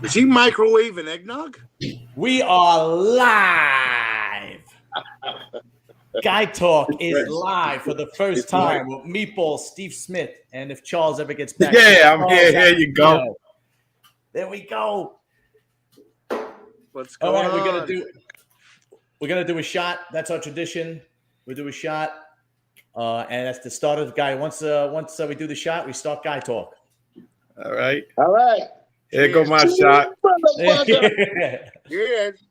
Is he microwaving eggnog? We are live. Guy Talk is live for the first time with Meatball, Steve Smith, and if Charles ever gets back, I'm here. Here you go. There we go. What's going on? We're gonna do a shot. That's our tradition. We do a shot, and that's the start of the guy. Once we do the shot, we start Guy Talk. All right. Here goes my shot. Cheers.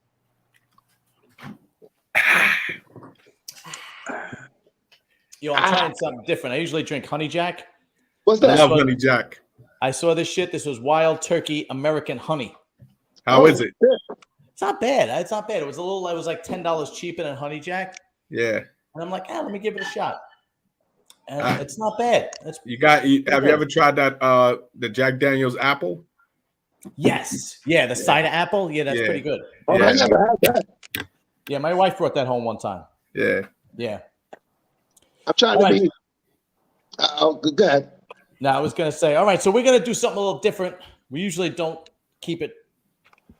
Yo, I'm trying something different. I usually drink Honey Jack. What's that? I love Honey Jack. I saw this shit. This was Wild Turkey American Honey. How is it? It's not bad. It was like $10 cheaper than Honey Jack. Yeah. And I'm like, let me give it a shot. And it's not bad. Have you ever tried that the Jack Daniel's apple? Yes. Yeah, the cider apple. Yeah, that's pretty good. Oh, I never had that. Yeah, my wife brought that home one time. Yeah. Yeah. I'm trying to be. Go ahead. No, I was going to say, all right, so we're going to do something a little different. We usually don't keep it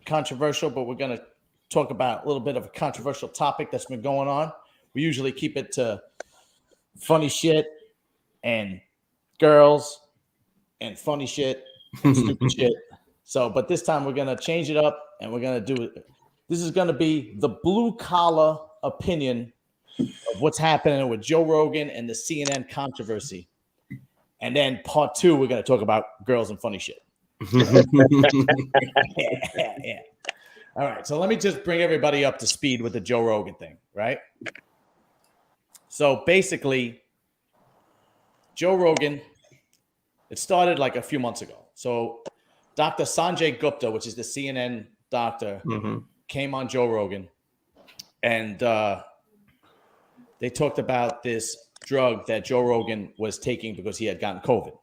controversial, but we're going to talk about a little bit of a controversial topic that's been going on. We usually keep it to funny shit and girls and funny shit and stupid shit. So, but this time we're going to change it up and we're going to do it. This is going to be the blue collar opinion of what's happening with Joe Rogan and the CNN controversy. And then part 2, we're going to talk about girls and funny shit. Yeah. All right. So let me just bring everybody up to speed with the Joe Rogan thing, right? So basically, Joe Rogan, it started like a few months ago. So Dr. Sanjay Gupta, which is the CNN doctor, came on Joe Rogan, and they talked about this drug that Joe Rogan was taking because he had gotten COVID.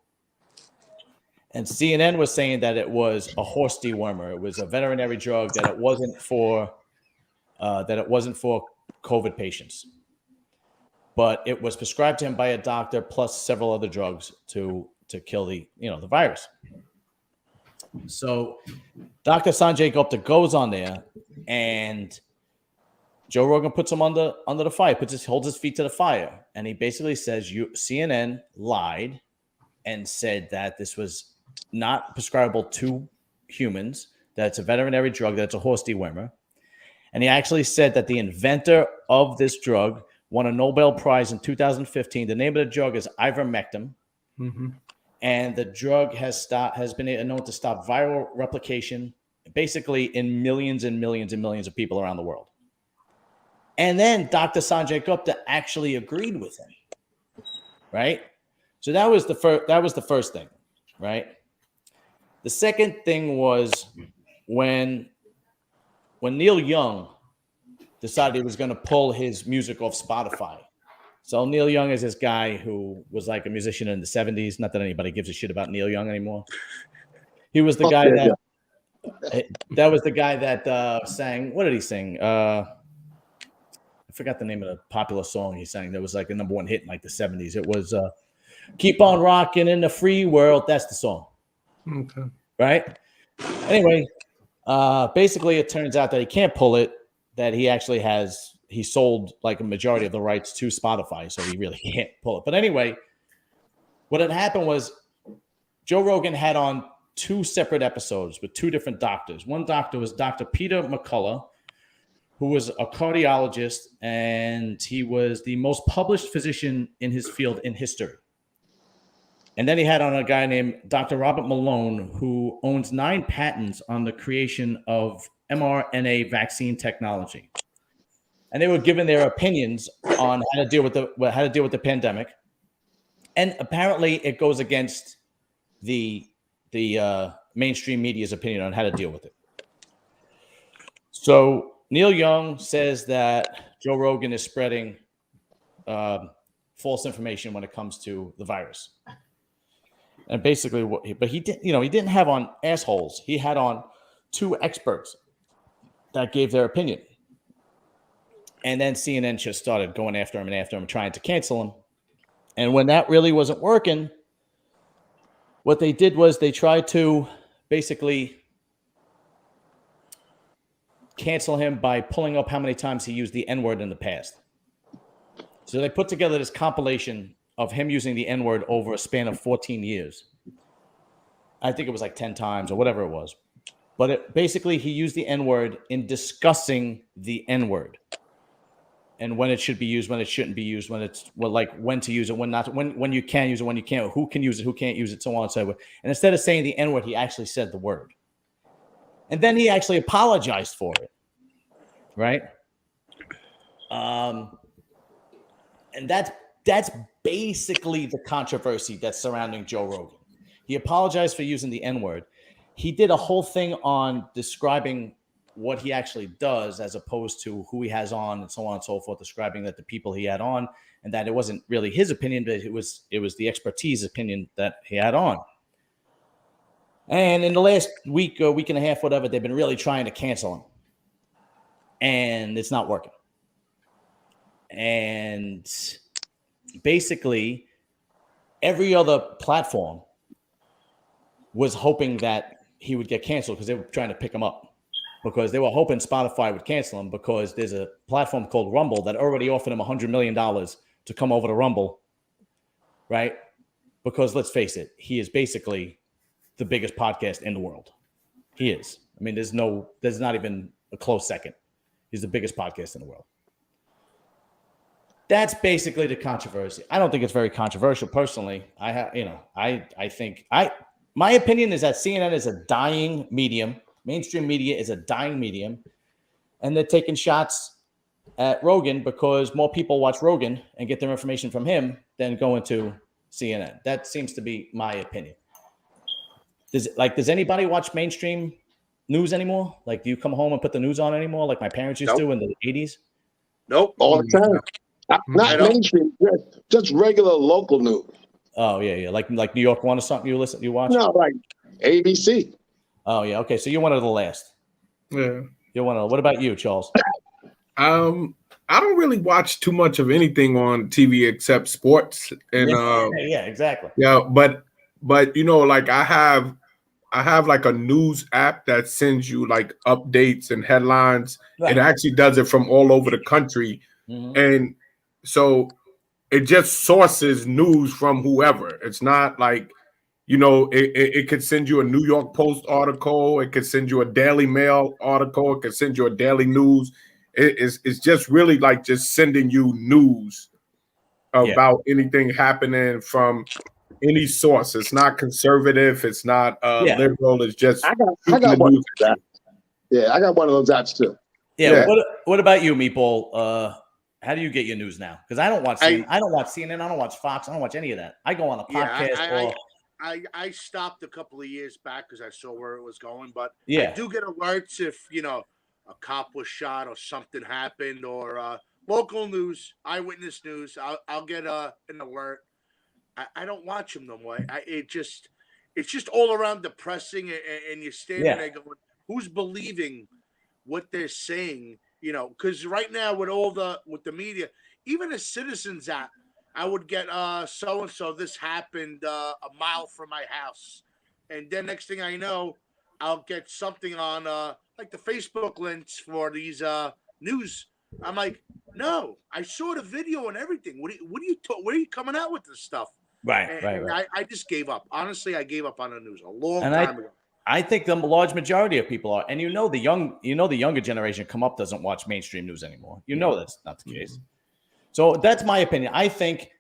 And CNN was saying that it was a horse dewormer. It was a veterinary drug, that it wasn't for COVID patients. But it was prescribed to him by a doctor plus several other drugs to kill the virus. So Dr. Sanjay Gupta goes on there, and Joe Rogan puts him under the fire, holds his feet to the fire, and he basically says, CNN lied and said that this was not prescribable to humans, that it's a veterinary drug, that it's a horse dewormer. And he actually said that the inventor of this drug won a Nobel Prize in 2015. The name of the drug is ivermectin. And the drug has been known to stop viral replication, basically in millions and millions and millions of people around the world. And then Dr. Sanjay Gupta actually agreed with him, right? So that was the first thing, right? The second thing was when Neil Young decided he was going to pull his music off Spotify. So Neil Young is this guy who was like a musician in the 70s. Not that anybody gives a shit about Neil Young anymore. He was the guy that was the guy that sang. What did he sing? I forgot the name of the popular song he sang. That was like a number 1 hit in like the 70s. It was "Keep on Rocking in the Free World." That's the song. Okay. Right? Anyway, basically it turns out that he can't pull it, that he sold like a majority of the rights to Spotify, so he really can't pull it. But anyway, what had happened was Joe Rogan had on 2 separate episodes with 2 different doctors. One doctor was Dr. Peter McCullough, who was a cardiologist, and he was the most published physician in his field in history. And then he had on a guy named Dr. Robert Malone, who owns 9 patents on the creation of mRNA vaccine technology. And they were giving their opinions on how to deal with the pandemic. And apparently it goes against the mainstream media's opinion on how to deal with it. So Neil Young says that Joe Rogan is spreading false information when it comes to the virus. And basically, he didn't have on assholes. He had on 2 experts that gave their opinion. And then CNN just started going after him and trying to cancel him. And when that really wasn't working, what they did was they tried to basically cancel him by pulling up how many times he used the N-word in the past. So they put together this compilation of him using the N-word over a span of 14 years. I think it was like 10 times or whatever it was. But basically, he used the N-word in discussing the N-word and when it should be used, when it shouldn't be used, when to use it, when not, when you can use it, when you can't, who can use it, who can't use it, so on and so forth. And instead of saying the N-word, he actually said the word. And then he actually apologized for it, right? And that's basically the controversy that's surrounding Joe Rogan. He apologized for using the N-word. He did a whole thing on describing what he actually does as opposed to who he has on and so on and so forth, describing that the people he had on and that it wasn't really his opinion, but it was the expertise opinion that he had on. And in the last week or week and a half, whatever, they've been really trying to cancel him. And it's not working. And basically, every other platform was hoping that he would get canceled because they were trying to pick him up. Because they were hoping Spotify would cancel him because there's a platform called Rumble that already offered him $100 million to come over to Rumble, right? Because let's face it, he is basically the biggest podcast in the world. He is. I mean, there's not even a close second. He's the biggest podcast in the world. That's basically the controversy. I don't think it's very controversial personally. I think my opinion is that CNN is a dying medium. Mainstream media is a dying medium, and they're taking shots at Rogan because more people watch Rogan and get their information from him than going to CNN. That seems to be my opinion. Does anybody watch mainstream news anymore? Like, do you come home and put the news on anymore like my parents used to in the 80s? Nope. All the time. Not mainstream, just regular local news. Oh, yeah. Like New York One or something you watch? No, like ABC. Oh, yeah. Okay, so you're one of the last. Yeah. What about you, Charles? I don't really watch too much of anything on TV except sports. And yeah, exactly. Yeah, but like I have like a news app that sends you like updates and headlines. Right. It actually does it from all over the country. Mm-hmm. And so it just sources news from whoever. It's not like, it could send you a New York Post article. It could send you a Daily Mail article. It could send you a Daily News. It's just really like just sending you news about anything happening from any source. It's not conservative. It's not liberal. It's just I got one of those apps. Yeah, I got one of those apps too. Yeah. What about you, Meatball? How do you get your news now? Because I don't watch CNN. I don't watch CNN. I don't watch Fox. I don't watch any of that. I go on a podcast. I stopped a couple of years back because I saw where it was going, but I do get alerts if a cop was shot or something happened or local news, eyewitness news. I'll get an alert. I don't watch them no more. It's just all around depressing, and you're standing there going, "Who's believing what they're saying?" Because right now with the media, even a Citizens app. I would get so-and-so, this happened a mile from my house. And then next thing I know, I'll get something on like the Facebook links for these news. I'm like, no, I saw the video and everything. What are you coming out with this stuff? Right. I just gave up. Honestly, I gave up on the news a long time ago. I think the large majority of people are, and the younger generation come up doesn't watch mainstream news anymore. That's not the case. So that's my opinion. I think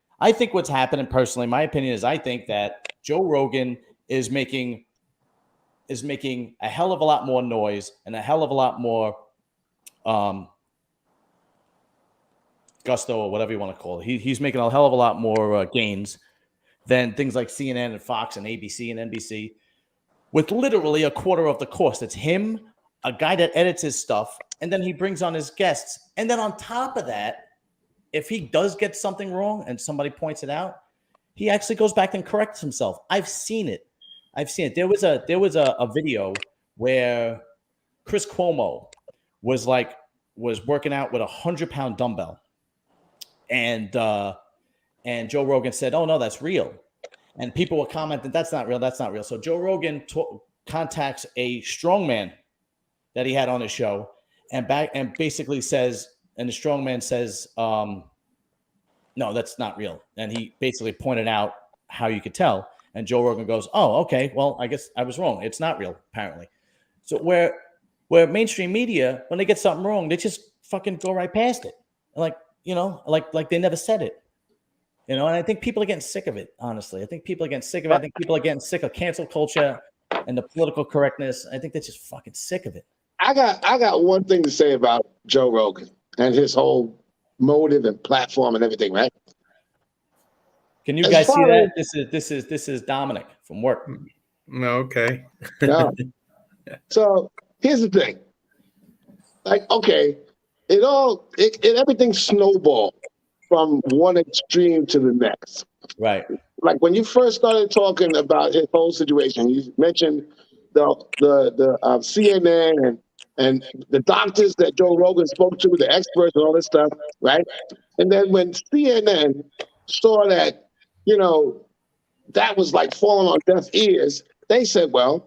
what's happening personally, my opinion is I think that Joe Rogan is making a hell of a lot more noise and a hell of a lot more gusto or whatever you want to call it. He's making a hell of a lot more gains than things like CNN and Fox and ABC and NBC with literally a quarter of the cost. It's him, a guy that edits his stuff, and then he brings on his guests. And then on top of that, if he does get something wrong and somebody points it out, he actually goes back and corrects himself. I've seen it. There was a video where Chris Cuomo was working out with a 100-pound dumbbell, and Joe Rogan said, "Oh no, that's real," and people were commenting, "That's not real. That's not real." So Joe Rogan contacts a strongman that he had on his show and basically says, and the strongman says, no, that's not real. And he basically pointed out how you could tell. And Joe Rogan goes, oh, okay, well, I guess I was wrong. It's not real, apparently. So where mainstream media, when they get something wrong, they just fucking go right past it. Like, like they never said it. And I think people are getting sick of it, honestly. I think people are getting sick of it. I think people are getting sick of cancel culture and the political correctness. I think they're just fucking sick of it. I got one thing to say about Joe Rogan and his whole motive and platform and everything, right? Can you guys see that? This is Dominic from work. No, okay. No. So here's the thing. Like, okay, everything snowballed from one extreme to the next. Right. Like when you first started talking about his whole situation, you mentioned the CNN and the doctors that Joe Rogan spoke to, the experts and all this stuff, right? And then when CNN saw that, that was like falling on deaf ears, they said, well,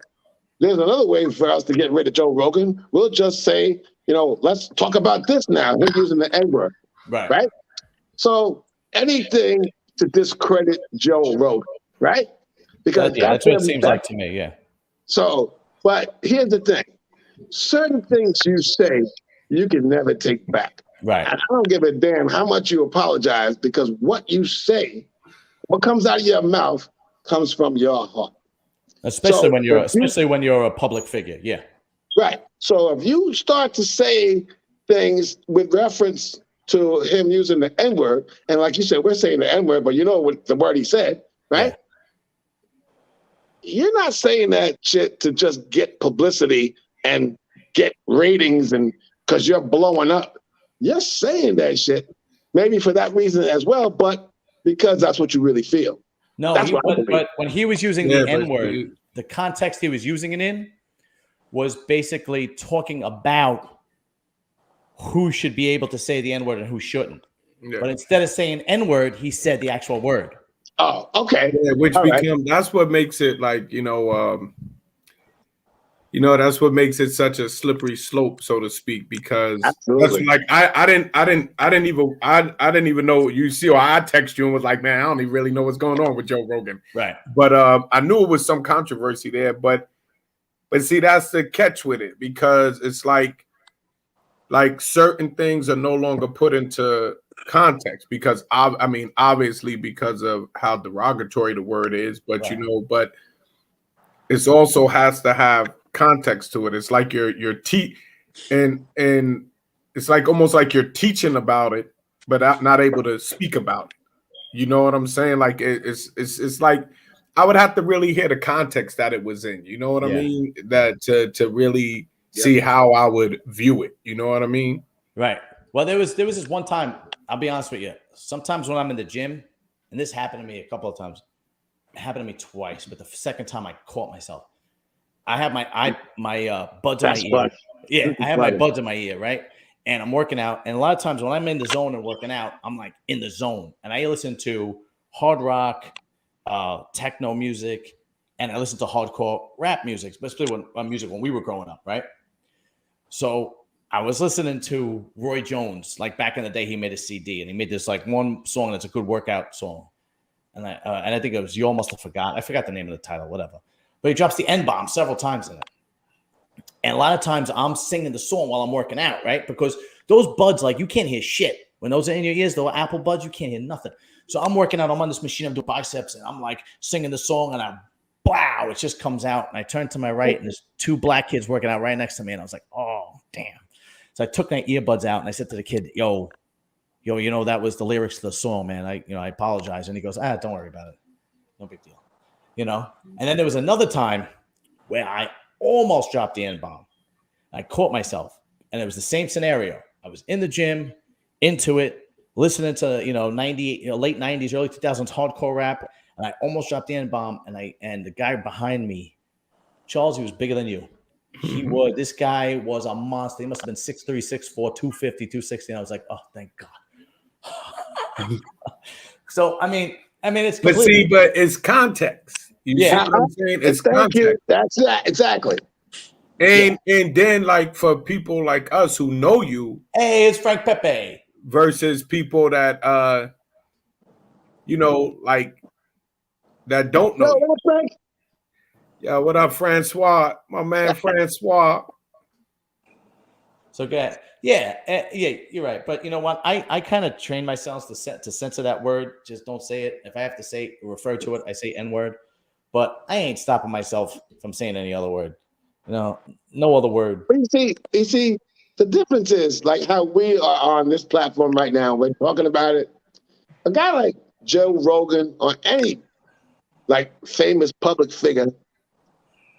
there's another way for us to get rid of Joe Rogan. We'll just say, let's talk about this now. We're using the N-word, right? So anything to discredit Joe Rogan, right? Because that's what it seems like to me, yeah. So, but here's the thing. Certain things you say, you can never take back. Right. And I don't give a damn how much you apologize, because what you say, what comes out of your mouth comes from your heart. Especially when you're a public figure, yeah. Right. So if you start to say things with reference to him using the N-word, and like you said, we're saying the N-word, but you know what the word he said, right? Yeah. You're not saying that shit to just get publicity and get ratings and because you're blowing up. You're saying that shit maybe for that reason as well, but because that's what you really feel. No, but when he was using the N-word, the context he was using it in was basically talking about who should be able to say the N-word and who shouldn't. Yeah. But instead of saying N-word, he said the actual word. Oh, okay. Yeah, that's what makes it like, that's what makes it such a slippery slope, so to speak, because that's like I didn't even know. You see, or I text you and was like, man, I don't even really know what's going on with Joe Rogan. Right. But I knew it was some controversy there, but see, that's the catch with it, because it's like certain things are no longer put into context, because I mean, obviously because of how derogatory the word is, but right. But it's also has to have context to it. It's like you're and it's like almost like you're teaching about it, but not able to speak about it. You know what I'm saying? Like it's like I would have to really hear the context that it was in. You know what I mean? That to really see how I would view it. You know what I mean? Right. Well, there was this one time. I'll be honest with you. Sometimes when I'm in the gym, and this happened to me a couple of times. It happened to me twice, but the second time I caught myself. I have my buds in my ear. Yeah, I have my buds in my ear, right? And I'm working out. And a lot of times when I'm in the zone and working out, I'm like in the zone. And I listen to hard rock, techno music, and I listen to hardcore rap music, especially when we were growing up, right? So I was listening to Roy Jones, like back in the day. He made a CD, and he made this like one song that's a good workout song, and I think it was "You Almost Forgot." I forgot the name of the title, whatever. But he drops the N-bomb several times in it, and a lot of times I'm singing the song while I'm working out, right? Because those buds, like you can't hear shit when those are in your ears. Those Apple buds, you can't hear nothing. So I'm working out. I'm on this machine. I'm doing biceps, and I'm like singing the song, and wow, it just comes out. And I turn to my right, and there's two black kids working out right next to me, and I was like, oh damn. So I took my earbuds out and I said to the kid, yo, that was the lyrics to the song, man. I apologize. And he goes, don't worry about it. No big deal. And then there was another time where I almost dropped the N-bomb. I caught myself, and it was the same scenario. I was in the gym, into it, listening to, late 90s, early 2000s hardcore rap. And I almost dropped the N-bomb. And the guy behind me, Charles, he was bigger than you. This guy was a monster. He must have been 6'3", 6'4", 250, 260. And I was like, oh, thank God. So, I mean, it's completely. But it's context. You see what I'm saying? It's context. You. That's that. Exactly. And then like for people like us who know you, hey, it's Frank Pepe. Versus people that like that don't know you. Frank? Yeah, what up, Francois? My man Francois. So good. Yeah, you're right. But you know what? I kind of train myself to censor that word. Just don't say it. If I have to say refer to it, I say N-word. But I ain't stopping myself from saying any other word. No other word. But you see, the difference is like how we are on this platform right now. We're talking about it. A guy like Joe Rogan or any like famous public figure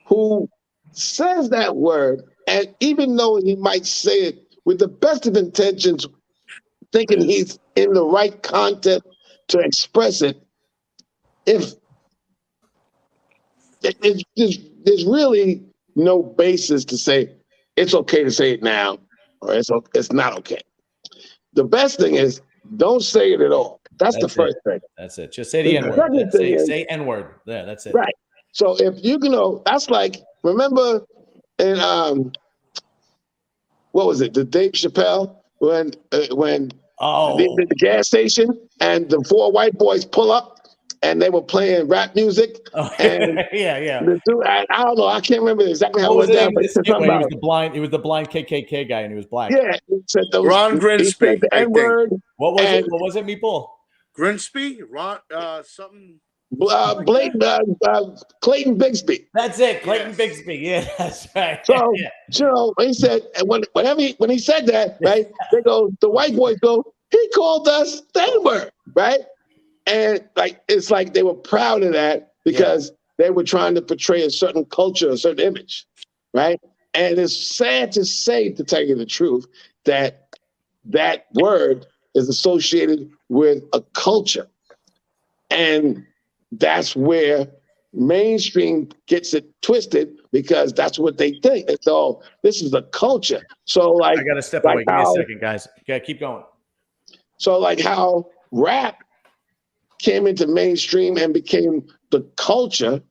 who says that word, and even though he might say it with the best of intentions, thinking he's in the right content to express it, if there's really no basis to say it's okay to say it now or it's not okay. The best thing is don't say it at all. That's the first thing. That's it. Just say the N-word. Say N-word. Yeah, that's it. Right. So if you that's like, remember in what was it, the Dave Chappelle when the gas station and the 4 white boys pull up and they were playing rap music. Oh, and yeah. The dude, I don't know, I can't remember exactly how it went down, but he was the blind KKK guy and he was black. Yeah, he said Ron Grinsby. He said the N-word. What was it, Meatball? Grinsby? Ron something. Clayton Bigsby. That's it, Clayton Bigsby. Yeah, that's right. So he said, and when he said that, right? They go, the white boys go, he called us the N-word, right? And like it's like they were proud of that because they were trying to portray a certain culture, a certain image, right? And it's sad to say, to tell you the truth, that word is associated with a culture, and that's where mainstream gets it twisted because that's what they think. It's this is a culture. So like, I got to step away. Give me a second, guys. Okay, keep going. So like how rap came into mainstream and became the culture,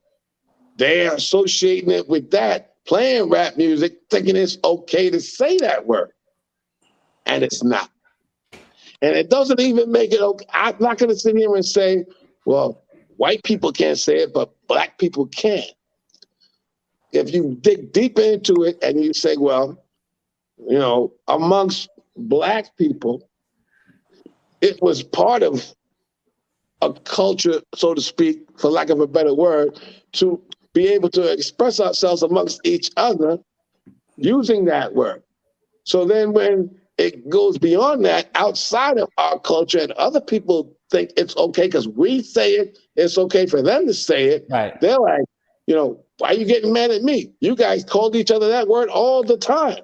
they're associating it with that, playing rap music, thinking it's okay to say that word. And it's not. And it doesn't even make it okay. I'm not going to sit here and say, well, white people can't say it, but black people can. If you dig deeper into it and you say, well, amongst black people, it was part of a culture, so to speak, for lack of a better word, to be able to express ourselves amongst each other using that word. So then when it goes beyond that, outside of our culture, and other people think it's okay because we say it, it's okay for them to say it. Right. They're like, why are you getting mad at me? You guys called each other that word all the time.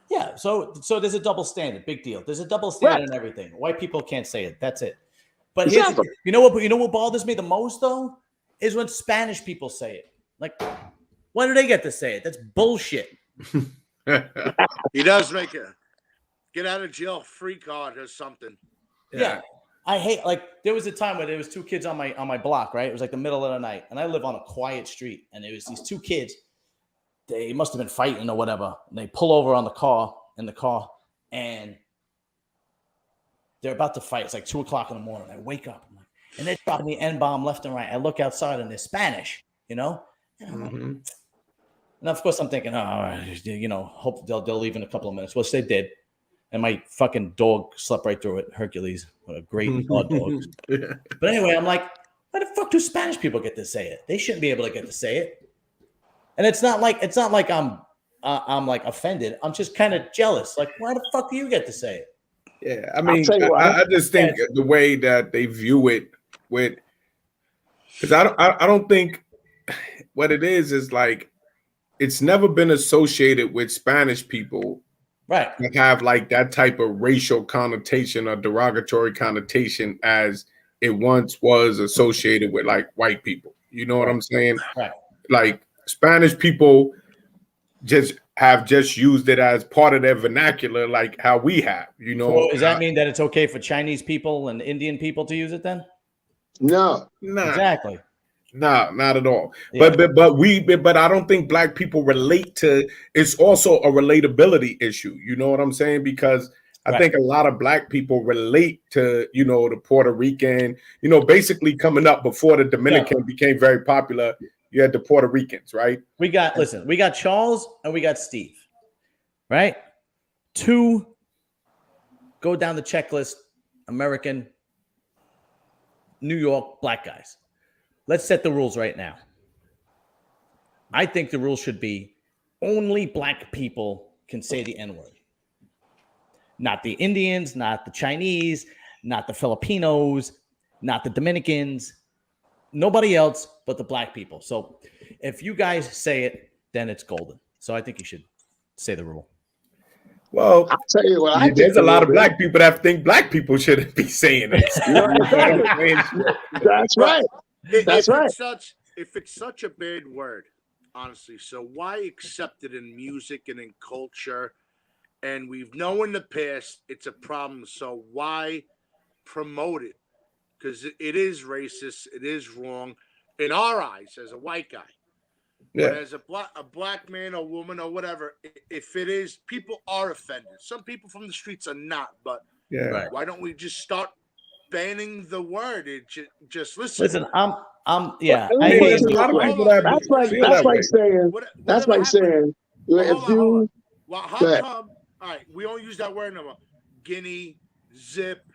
Yeah, so there's a double standard. Big deal. There's a double standard in everything. White people can't say it. That's it. But Exactly. You know what bothers me the most though is when Spanish people say it. Like, why do they get to say it? That's bullshit. He does make a get out of jail free card or something. Yeah. I hate, like, there was a time where there was 2 kids on my block, right? It was like the middle of the night, and I live on a quiet street, and there was these 2 kids. They must have been fighting or whatever, and they pull over in the car, and they're about to fight. It's like 2 o'clock in the morning. I wake up, and they're dropping the N-bomb left and right. I look outside, and they're Spanish, And of course, I'm thinking, hope they'll leave in a couple of minutes. Well, they did. And my fucking dog slept right through it. Hercules, what a great dog. But anyway, I'm like, why the fuck do Spanish people get to say it? They shouldn't be able to get to say it. And it's not like I'm like offended. I'm just kind of jealous. Like, why the fuck do you get to say it? Yeah, I mean, I just think the way that they view it because I don't think what it is like it's never been associated with Spanish people. Right. That have like that type of racial connotation or derogatory connotation as it once was associated with like white people. You know what I'm saying? Right. Like Spanish people just used it as part of their vernacular, like how we have, So does that mean that it's okay for Chinese people and Indian people to use it then? No. Exactly. No, not at all. Yeah. But I don't think black people relate to. It's also a relatability issue. You know what I'm saying? Because I think a lot of black people relate to, the Puerto Rican. Basically coming up before the Dominican became very popular. You had the Puerto Ricans, right? We got Charles and we got Steve, right? 2 go down the checklist. American, New York, black guys. Let's set the rules right now. I think the rule should be only black people can say the N-word. Not the Indians, not the Chinese, not the Filipinos, not the Dominicans, nobody else but the black people. So if you guys say it, then it's golden. So I think you should say the rule. Well, I'll tell you what. There's a lot of black people that think black people shouldn't be saying it. That's right. That's right. If it's such a bad word, honestly, so why accept it in music and in culture? And we've known in the past it's a problem. So why promote it? Because it is racist. It is wrong in our eyes as a white guy. Yeah. But as a black man or woman or whatever, if it is, people are offended. Some people from the streets are not, but why don't we just start banning the word? Just listen. Listen, I'm yeah. There's a lot of people that that's like saying if you. Well, how come? All right, we don't use that word no more. Guinea, zip,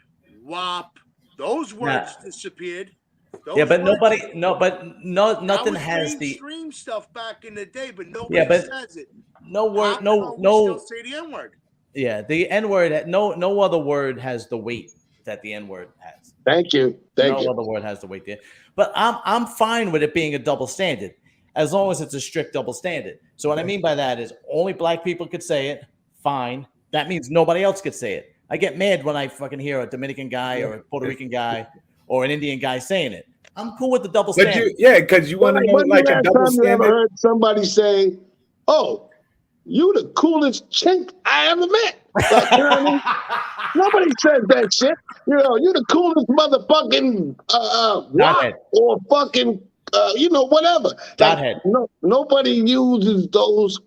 wop. Those words disappeared. But nothing has the extreme stuff back in the day, but nobody says it. No word, no. Still say the N-word. Yeah, the N-word. No other word has the weight that the N-word has. Thank you. No other word has the weight there. But I'm fine with it being a double standard, as long as it's a strict double standard. So what I mean by that is only black people could say it. Fine. That means nobody else could say it. I get mad when I fucking hear a Dominican guy or a Puerto Rican guy or an Indian guy saying it. I'm cool with the double standard. Because you want to know like a double standard. You ever heard somebody say, "Oh, you the coolest chink I ever met"? Like, you know what I mean? Nobody says that shit. You the coolest motherfucking or fucking whatever. Like, nobody uses those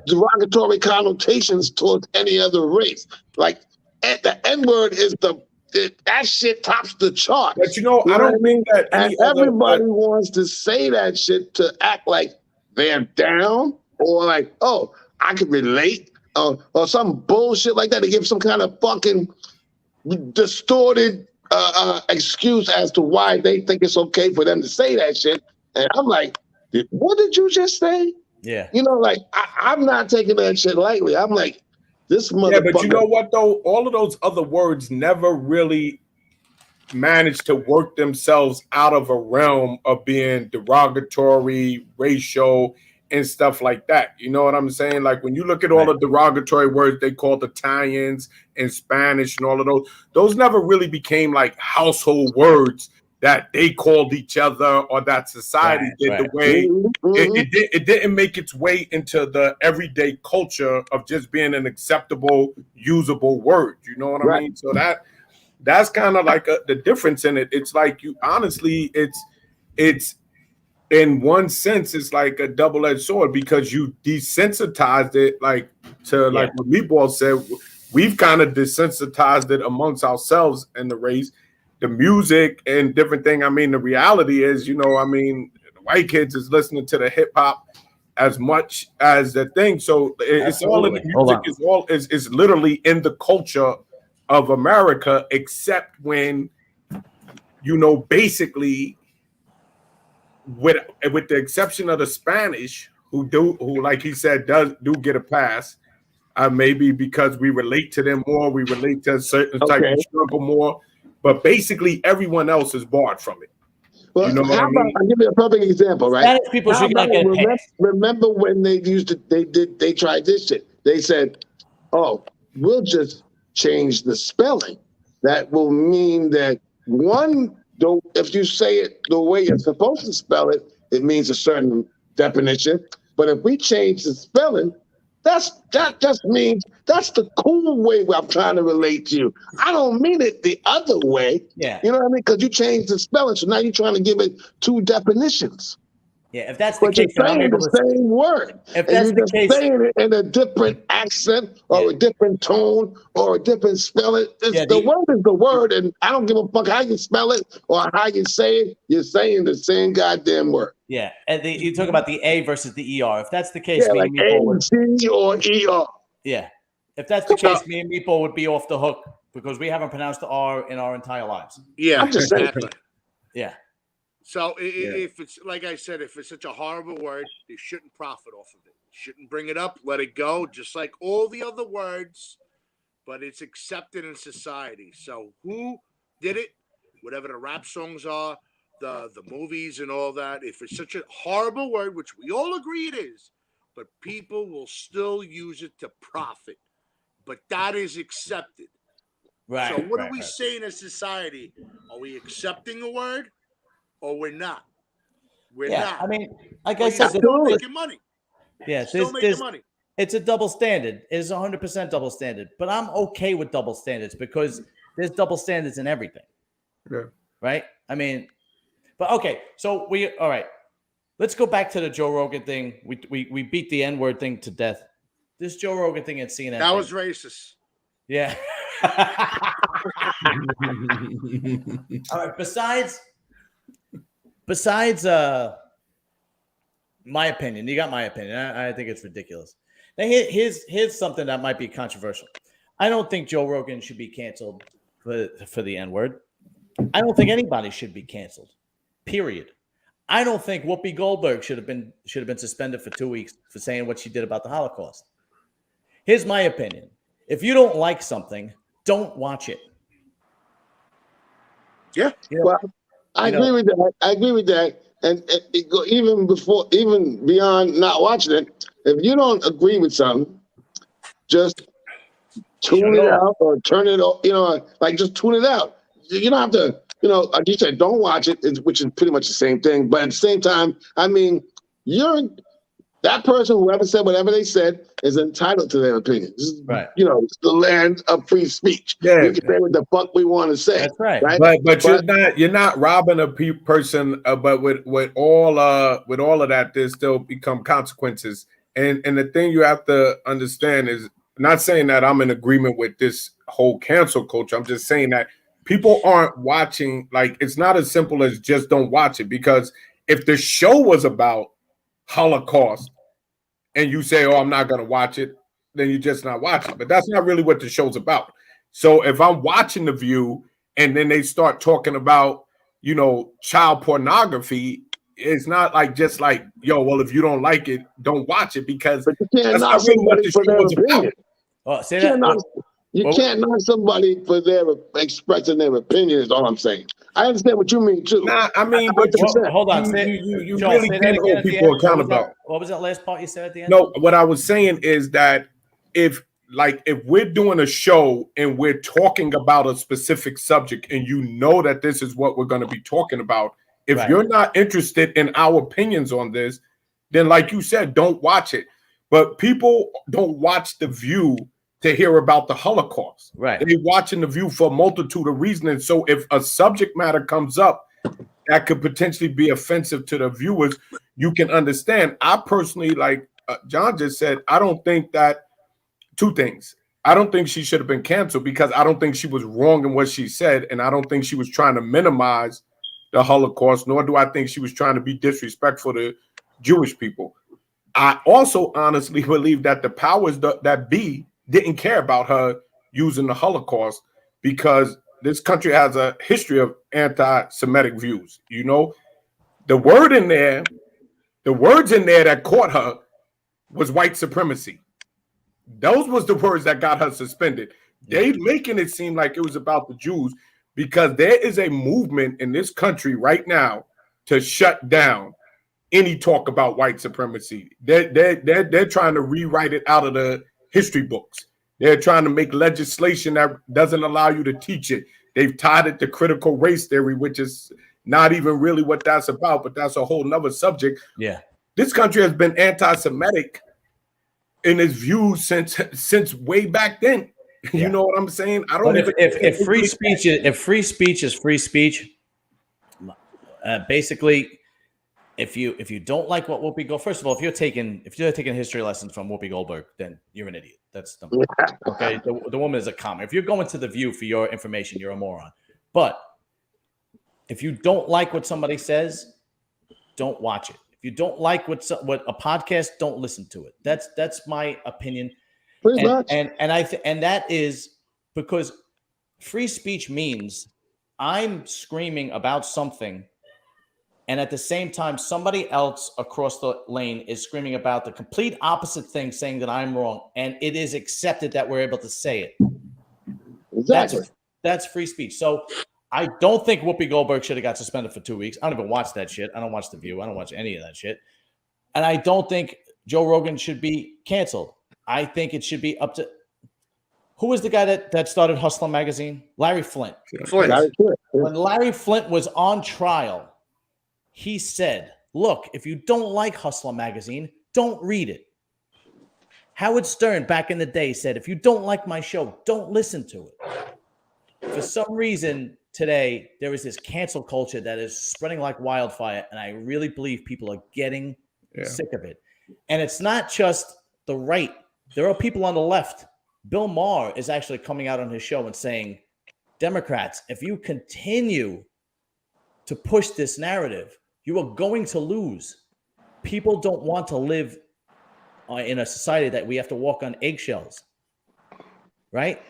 derogatory connotations towards any other race. Like the N-word is that shit tops the chart. But I don't think that everybody wants to say that shit to act like they're down or like, oh, I can relate or some bullshit like that to give some kind of fucking distorted excuse as to why they think it's okay for them to say that shit. And I'm like, what did you just say? Yeah. I'm not taking that shit lightly. I'm like, this motherfucker. Yeah, but you know what though? All of those other words never really managed to work themselves out of a realm of being derogatory, racial, and stuff like that. You know what I'm saying? Like when you look at all the derogatory words they called Italians and Spanish and all of those never really became like household words that they called each other or that society did the way it didn't make its way into the everyday culture of just being an acceptable, usable word. You know what I mean? So that's kind of like the difference in it. It's like it's in one sense, it's like a double-edged sword because you desensitized it like what Meatball said, we've kind of desensitized it amongst ourselves in the race. The music and different thing. I mean, the reality is, the white kids is listening to the hip hop as much as the thing. So it's all in the music. Is literally in the culture of America, except when, basically, with the exception of the Spanish, who like he said do get a pass. Maybe because we relate to them more, we relate to a certain type of struggle more. But basically, everyone else is barred from it. Well, I'll give you a perfect example, right? Spanish people should not get paid. Remember when they tried this shit? They said, "Oh, we'll just change the spelling. That will mean that if you say it the way you're supposed to spell it, it means a certain definition. But if we change the spelling, That just means that's the cool way I'm trying to relate to you. I don't mean it the other way. Yeah. You know what I mean? Because you changed the spelling, so now you're trying to give it two definitions. Yeah, if that's the But case, you're then I'm saying able the to. same word. If And that's you're the just case, saying it in a different accent or a different tone or a different spelling. The word is the word, and I don't give a fuck how you spell it or how you say it. You're saying the same goddamn word. Yeah, and you talk about the A versus the ER. If that's the case, Yeah, me like and Meatball would. A-C or E-R. Yeah, if that's the case, me and Meatball would be off the hook because we haven't pronounced the R in our entire lives. Yeah, I'm just saying. exactly. Yeah. So if it's like I said, if it's such a horrible word, you shouldn't profit off of it. You shouldn't bring it up. Let it go, just like all the other words. But it's accepted in society. So who did it? Whatever the rap songs are, the movies and all that. If it's such a horrible word, which we all agree it is, but people will still use it to profit. But that is accepted. Right. So what are we saying as society? Are we accepting a word? Or we're not. We're not. I mean, like I said, still making money. Yeah, still making money. It's a double standard. It is 100% double standard. But I'm okay with double standards because there's double standards in everything. Yeah. Right? I mean, but okay. So all right. Let's go back to the Joe Rogan thing. We beat the N-word thing to death. This Joe Rogan thing at CNN. That was racist. Yeah. All right. Besides my opinion, you got my opinion. I think it's ridiculous. Now here's something that might be controversial. I don't think Joe Rogan should be canceled for the N-word. I don't think anybody should be canceled. Period. I don't think Whoopi Goldberg should have been suspended for 2 weeks for saying what she did about the Holocaust. Here's my opinion. If you don't like something, don't watch it. Yeah. Well, I agree with that. I agree with that. And it go even beyond not watching it. If you don't agree with something, just tune it out or turn it off. Like just tune it out. You don't have to. Like you said, don't watch it, which is pretty much the same thing. But at the same time, I mean, that person, whoever said whatever they said, is entitled to their opinion. Right. It's the land of free speech. Yeah. We can say what the fuck we want to say. That's right. But you're not robbing a person. But with all of that, there's still become consequences. And the thing you have to understand is, not saying that I'm in agreement with this whole cancel culture. I'm just saying that people aren't watching. Like, it's not as simple as just don't watch it. Because if the show was about Holocaust and you say, oh, I'm not going to watch it, then you're just not watching. But that's not really what the show's about. So if I'm watching The View and then they start talking about, child pornography, it's not like just like, yo, well, if you don't like it, don't watch it, because but you can't that's knock not really what somebody the for show their was opinion. about. Oh, say that. You can't knock somebody for their expressing their opinion, is all I'm saying. I understand what you mean, too. Nah, I mean, but hold on. You Joel, really say can't that hold again people accountable. What was that last part you said at the end? No, what I was saying is that if we're doing a show and we're talking about a specific subject and that this is what we're going to be talking about, if you're not interested in our opinions on this, then like you said, don't watch it. But people don't watch The View to hear about the Holocaust. Right. They're watching The View for a multitude of reasons. So if a subject matter comes up that could potentially be offensive to the viewers, you can understand. I personally, like John just said, I don't think that two things. I don't think she should have been canceled because I don't think she was wrong in what she said. And I don't think she was trying to minimize the Holocaust, nor do I think she was trying to be disrespectful to Jewish people. I also honestly believe that the powers that be didn't care about her using the Holocaust because this country has a history of anti-Semitic views. The words in there that caught her was white supremacy. Those was the words that got her suspended. They making it seem like it was about the Jews because there is a movement in this country right now to shut down any talk about white supremacy. They're trying to rewrite it out of the history books. They're trying to make legislation that doesn't allow you to teach it. They've tied it to critical race theory, which is not even really what that's about, but that's a whole nother subject. Yeah. This country has been anti-Semitic and it's viewed since way back then. Yeah. You know what I'm saying? I don't. But even if free speech is free speech, basically, if you don't like what Whoopi Goldberg, first of all, if you're taking history lessons from Whoopi Goldberg, then you're an idiot. That's the okay. The woman is a comic. If you're going to The View for your information, you're a moron. But if you don't like what somebody says, don't watch it. If you don't like what a podcast, don't listen to it. That's my opinion. Pretty much. And that is because free speech means I'm screaming about something, and at the same time, somebody else across the lane is screaming about the complete opposite thing, saying that I'm wrong, and it is accepted that we're able to say it. Exactly. That's free speech. So I don't think Whoopi Goldberg should have got suspended for 2 weeks. I don't even watch that shit. I don't watch The View. I don't watch any of that shit. And I don't think Joe Rogan should be canceled. I think it should be up to who was the guy that started Hustler magazine? Larry Flint. When Larry Flint was on trial, he said, look, if you don't like Hustler magazine, don't read it. Howard Stern back in the day said, if you don't like my show, don't listen to it. For some reason today, there is this cancel culture that is spreading like wildfire, and I really believe people are getting sick of it. And it's not just the right. There are people on the left. Bill Maher is actually coming out on his show and saying, Democrats, if you continue to push this narrative, you are going to lose. People don't want to live in a society that we have to walk on eggshells, right?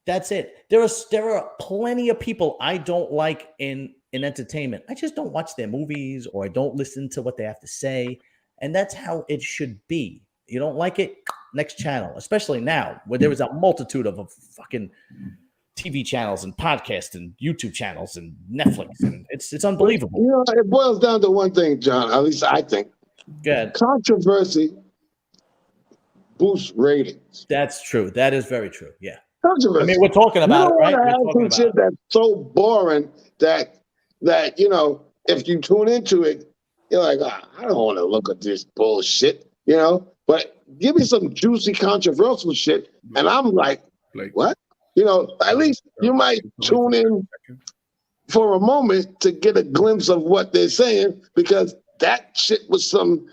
That's it. There are plenty of people I don't like in entertainment. I just don't watch their movies, or I don't listen to what they have to say. And that's how it should be. You don't like it? Next channel, especially now where there is a multitude of fucking TV channels and podcasts and YouTube channels and Netflix, and it's unbelievable. You know, it boils down to one thing, John. At least I think. Good. Controversy boosts ratings. That's true. That is very true. Yeah. Controversy. I mean, we're talking about it, right? We're talking about shit that's so boring that you know, if you tune into it, you're like, I don't want to look at this bullshit, you know. But give me some juicy, controversial shit, and I'm like, what? You know, at least you might tune in for a moment to get a glimpse of what they're saying, because that shit was some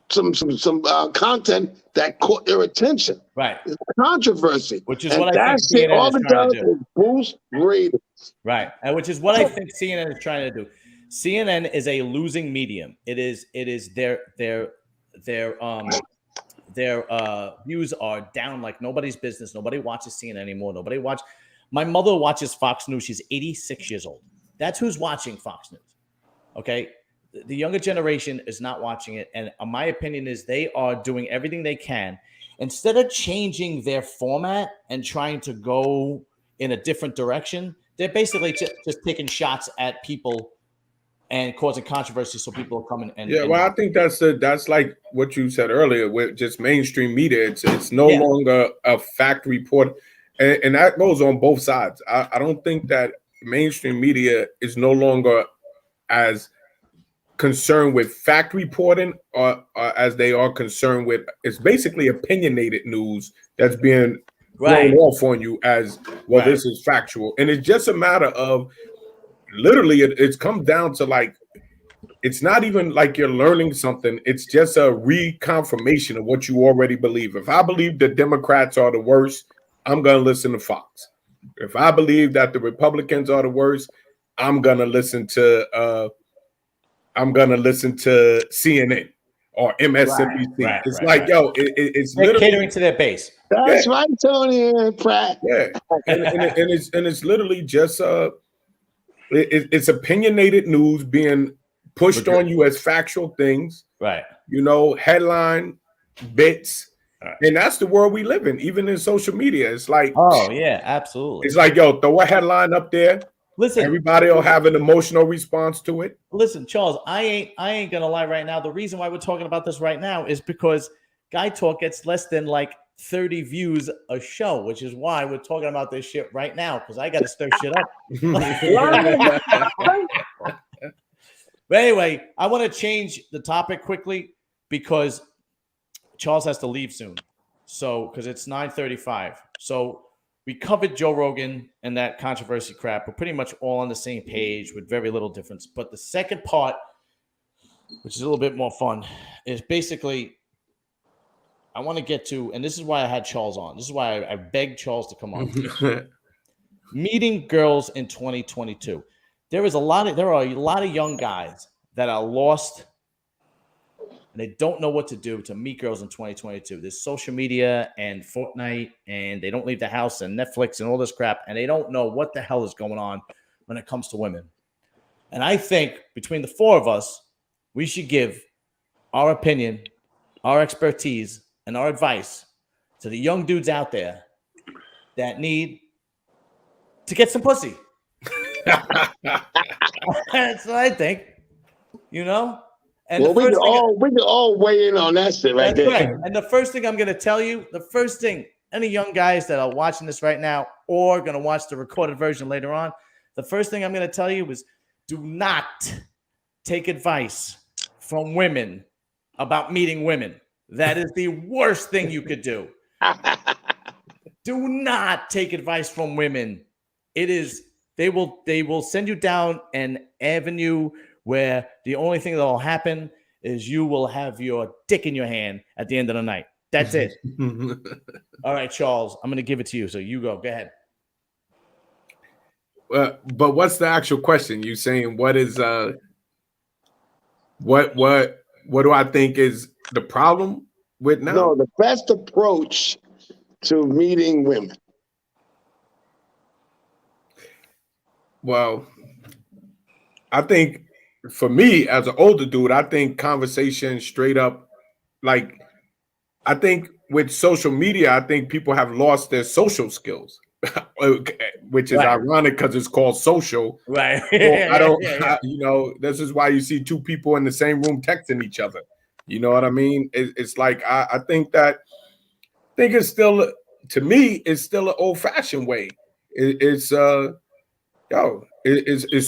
content that caught their attention. Right. It's controversy. Which is what I think CNN is trying to do. Boost ratings. Right. And which is what I think CNN is trying to do. CNN is a losing medium. It is their views are down like nobody's business. Nobody watches CNN anymore. My mother watches Fox News. She's 86 years old. That's who's watching Fox News. Okay. The younger generation is not watching it. And my opinion is they are doing everything they can. Instead of changing their format and trying to go in a different direction, they're basically just taking shots at people and causing controversy, so people are coming and well, I think that's like what you said earlier with just mainstream media. It's no longer a fact report, and that goes on both sides. I don't think that mainstream media is no longer as concerned with fact reporting or as they are concerned with. It's basically opinionated news that's being thrown off on you as well. This is factual, and it's just a matter of. Literally, it's come down to like, it's not even like you're learning something. It's just a reconfirmation of what you already believe. If I believe the Democrats are the worst, I'm going to listen to Fox. If I believe that the Republicans are the worst, I'm going to listen to CNN or MSNBC. It's like, yo, it's they're literally catering to their base. That's right, Tony and Pratt. Yeah, and it's literally just it's opinionated news being pushed on you as factual things, right? You know, headline bits, and that's the world we live in. Even in social media, it's like, oh yeah, absolutely. It's like, yo, throw a headline up there. Listen, everybody will have an emotional response to it. Listen, Charles, I ain't gonna lie right now. The reason why we're talking about this right now is because Guy Talk gets less than like 30 views a show, which is why we're talking about this shit right now, because I got to stir shit up. But anyway, I want to change the topic quickly because Charles has to leave soon. So, because it's 9:35. So we covered Joe Rogan and that controversy crap. We're pretty much all on the same page with very little difference. But the second part, which is a little bit more fun, is basically I want to get to, and this is why I had Charles on. This is why I begged Charles to come on. Meeting girls in 2022. There are a lot of young guys that are lost and they don't know what to do to meet girls in 2022. There's social media and Fortnite, and they don't leave the house, and Netflix and all this crap, and they don't know what the hell is going on when it comes to women. And I think between the four of us, we should give our opinion, our expertise, and our advice to the young dudes out there that need to get some pussy. That's what I think. You know? And well, we can all weigh in on that shit right there. Right. And the first thing I'm going to tell you, any young guys that are watching this right now or going to watch the recorded version later on, the first thing I'm going to tell you is do not take advice from women about meeting women. That is the worst thing you could do. Do not take advice from women. They will send you down an avenue where the only thing that will happen is you will have your dick in your hand at the end of the night. That's it. All right, Charles, I'm going to give it to you. So you go. Go ahead. But what's the actual question? You saying what is what do I think is the problem with now? No, the best approach to meeting women. Well, I think for me as an older dude, I think conversation straight up, like I think with social media, I think people have lost their social skills, which is ironic because it's called social. Right. So this is why you see two people in the same room texting each other. You know what I mean? It's like I think it's still, to me, it's still an old-fashioned way. It's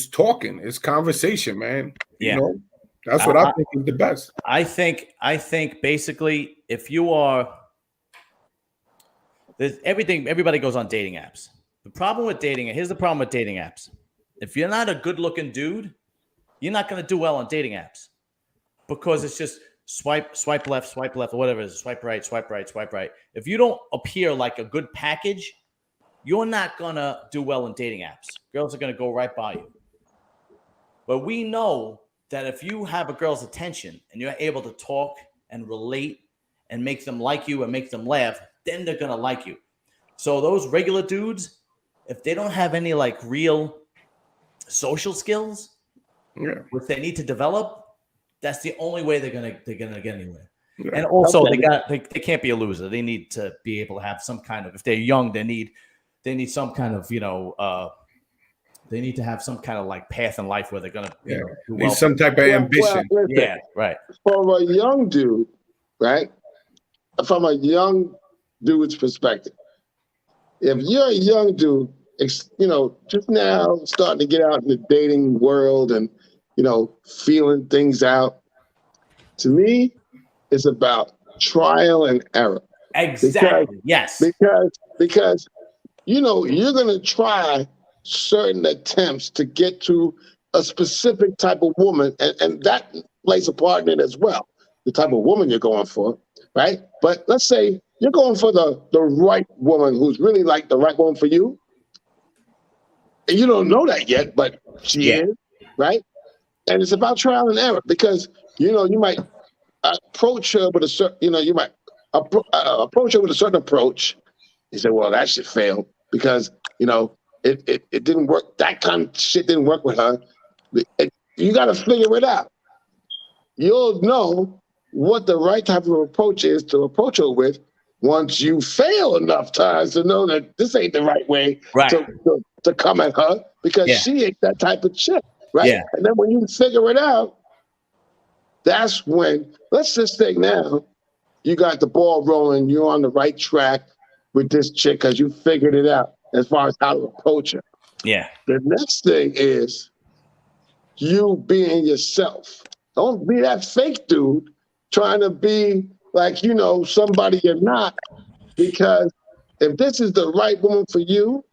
talking, it's conversation, man. Yeah. You know, that's what I think is the best. I think basically if you are, there's everybody goes on dating apps. The problem with here's the problem with dating apps. If you're not a good-looking dude, you're not going to do well on dating apps because it's just swipe left, or whatever it is, swipe right. If you don't appear like a good package, you're not going to do well in dating apps. Girls are going to go right by you. But we know that if you have a girl's attention and you're able to talk and relate and make them like you and make them laugh, then they're going to like you. So those regular dudes, if they don't have any like real social skills, which they need to develop, that's the only way they're gonna get anywhere. Yeah. And also they can't be a loser. They need to be able to have some kind of, if they're young, they need some kind of, they need to have some kind of like path in life where they're gonna do well. Some type of ambition. Well, listen, right. From a young dude, right? From a young dude's perspective, if you're a young dude, just now starting to get out in the dating world and feeling things out, to me, it's about trial and error. Exactly. Yes. Because you're going to try certain attempts to get to a specific type of woman, and that plays a part in it as well, the type of woman you're going for, right? But let's say you're going for the right woman who's really like the right woman for you, and you don't know that yet, but she is, right? And it's about trial and error because, you might approach her with a certain, you might approach her with a certain approach. You say, well, that shit failed because, it didn't work. That kind of shit didn't work with her. You got to figure it out. You'll know what the right type of approach is to approach her with once you fail enough times to know that this ain't the right way to come at her because she ain't that type of chick. Right. Yeah. And then when you figure it out, that's when, let's just say now, you got the ball rolling, you're on the right track with this chick because you figured it out as far as how to approach her. Yeah. The next thing is you being yourself. Don't be that fake dude trying to be like, somebody you're not Because if this is the right woman for you,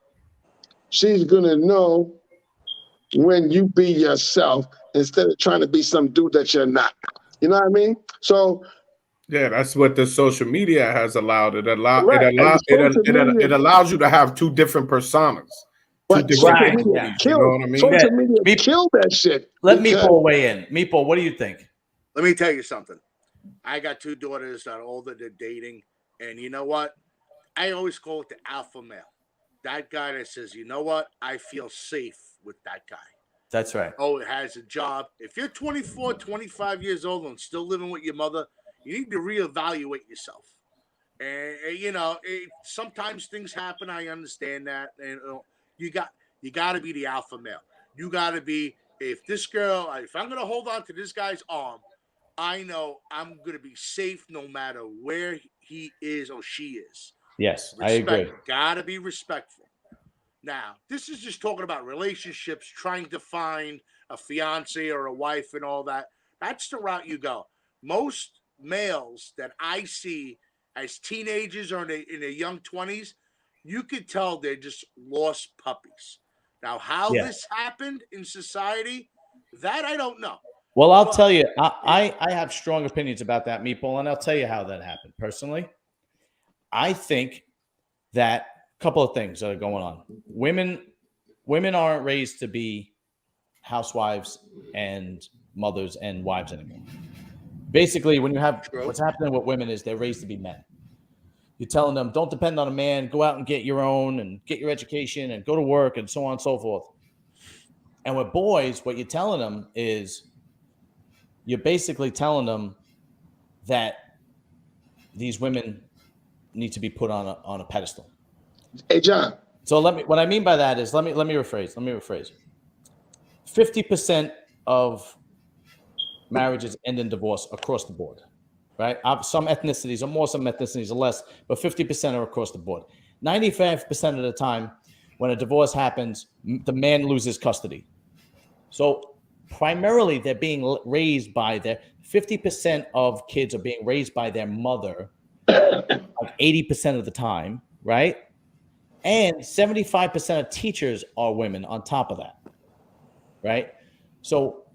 she's gonna know when you be yourself instead of trying to be some dude that you're not. You know what I mean? So yeah, that's what the social media has allowed. It right, and social media, it allows you to have two different personas, two but different social Right, media yeah. entities. You know what I mean? social media Me- killed that shit. Let because- Meatball weigh in. Meatball, what do you think? Let me tell you something. I got two daughters that are older, they're dating, and you know what? I always call it the alpha male. That guy that says, you know what? I feel safe with that guy. That's right. Oh, it has a job. If you're 24, 25 years old and still living with your mother, you need to reevaluate yourself. And you know, sometimes things happen. I understand that. And you got to be the alpha male. You got to be. If I'm gonna hold on to this guy's arm, I know I'm gonna be safe no matter where he is or she is. Yes, I agree. Gotta be respectful. Now, this is just talking about relationships, trying to find a fiance or a wife and all that. That's the route you go. Most males that I see as teenagers or in their young 20s, you could tell they're just lost puppies. Now, how this happened in society, that I don't know. Well, I'll tell you, I have strong opinions about that, Meatball, and I'll tell you how that happened. Personally, I think that a couple of things that are going on. Women aren't raised to be housewives and mothers and wives anymore. Basically, when you have what's happening with women is they're raised to be men. You're telling them, don't depend on a man, go out and get your own and get your education and go to work and so on and so forth. And with boys, what you're telling them is you're basically telling them that these women need to be put on a pedestal. Hey, John. So what I mean by that is let me rephrase. 50% of marriages end in divorce across the board, right? Some ethnicities are more, some ethnicities are less, but 50% are across the board. 95% of the time, when a divorce happens, the man loses custody. So primarily, they're being raised by 50% of kids are being raised by their mother, like 80% of the time, right? And 75% of teachers are women on top of that, right? So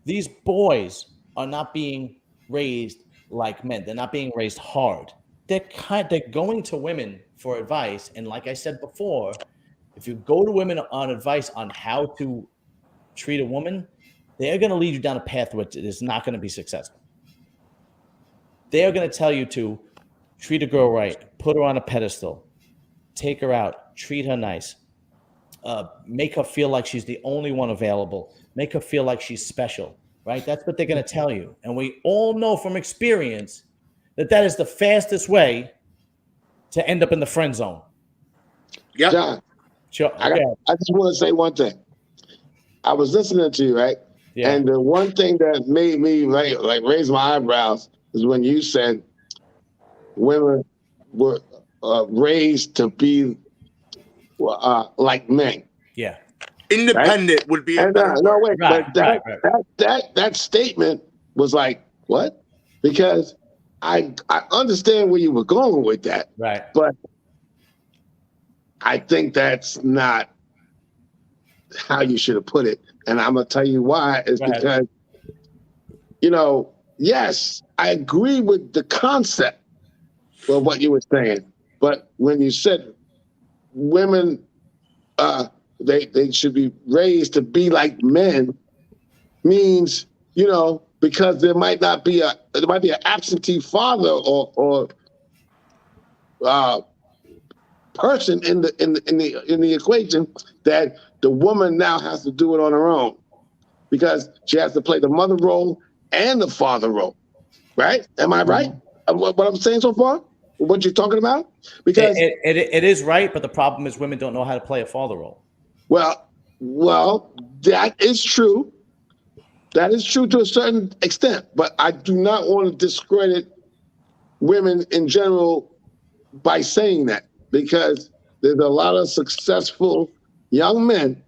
these boys are not being raised like men. They're not being raised hard. They're going to women for advice. And like I said before, if you go to women on advice on how to treat a woman, they're going to lead you down a path which is not going to be successful. They're going to tell you to treat a girl right, put her on a pedestal, take her out, treat her nice, make her feel like she's the only one available, make her feel like she's special, right? That's what they're going to tell you. And we all know from experience that is the fastest way to end up in the friend zone. Yeah. John, Sure. I just want to say one thing. I was listening to you, right? Yeah. And the one thing that made me like raise my eyebrows is when you said women were raised to be like men. Yeah. Independent would be a better no, word. wait, that statement was like, what? Because I understand where you were going with that. Right. But I think that's not how you should have put it. And I'm going to tell you why. Is because, yes, I agree with the concept of what you were saying. But when you said women, they should be raised to be like men, means, because there might be an absentee father or person in the equation that the woman now has to do it on her own because she has to play the mother role and the father role, right? Am I right? What I'm saying so far? What you're talking about? Because it is right, but the problem is women don't know how to play a father role. Well, that is true. That is true to a certain extent, but I do not want to discredit women in general by saying that, because there's a lot of successful young men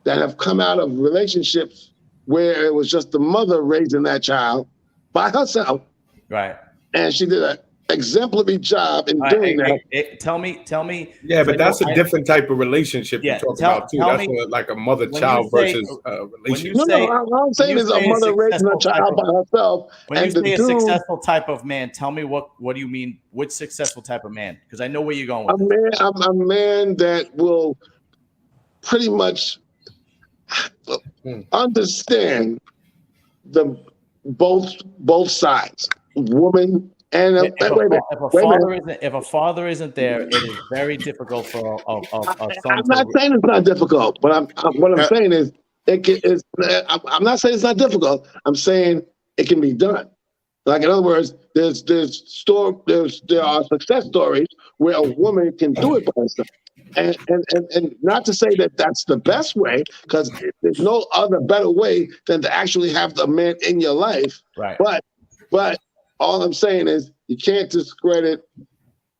that have come out of relationships where it was just the mother raising that child by herself. Right. And she did exemplary job in All doing right, that. tell me. Yeah, but that's a different type of relationship Yeah, you're talking tell- about too. tell That's me- like a when mother-child you say- versus when you relationship. say- All I'm when saying you is a say a mother raising a successful type child of- by herself, When you and the say a dude, successful type of man, tell me what do you mean? Which successful type of man? Because I know where you're going with this. I'm a man that will pretty much understand the both sides, woman and If wait a minute. if a father isn't there, it is very difficult for a son I'm not saying it's not difficult, but what I'm saying is I'm not saying it's not difficult. I'm saying it can be done. Like in other words, there are success stories where a woman can do it by herself. And not to say that that's the best way, because there's no other better way than to actually have the man in your life. Right. But all I'm saying is you can't discredit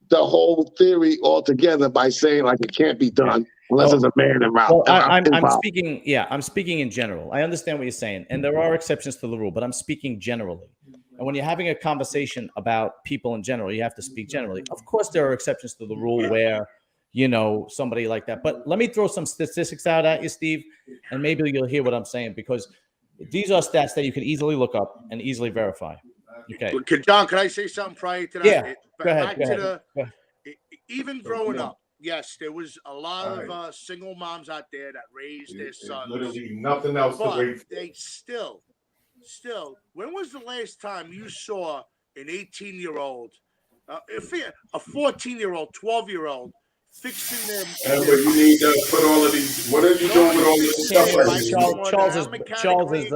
the whole theory altogether by saying like it can't be done unless there's a man around. Well, I'm speaking. Yeah, I'm speaking in general. I understand what you're saying, and there are exceptions to the rule, but I'm speaking generally. And when you're having a conversation about people in general, you have to speak generally. Of course, there are exceptions to the rule where, somebody like that. But let me throw some statistics out at you, Steve, and maybe you'll hear what I'm saying, because these are stats that you can easily look up and easily verify. Okay. John, can I say something prior to that? Yeah. Go ahead. Even growing up, yes, there was a lot of single moms out there that raised their sons. Literally nothing else to wait for. They still, when was the last time you saw an 18-year-old, a 14-year-old, 12-year-old fixing them? And but you need to put all of these. What are you doing with all this stuff? Charles is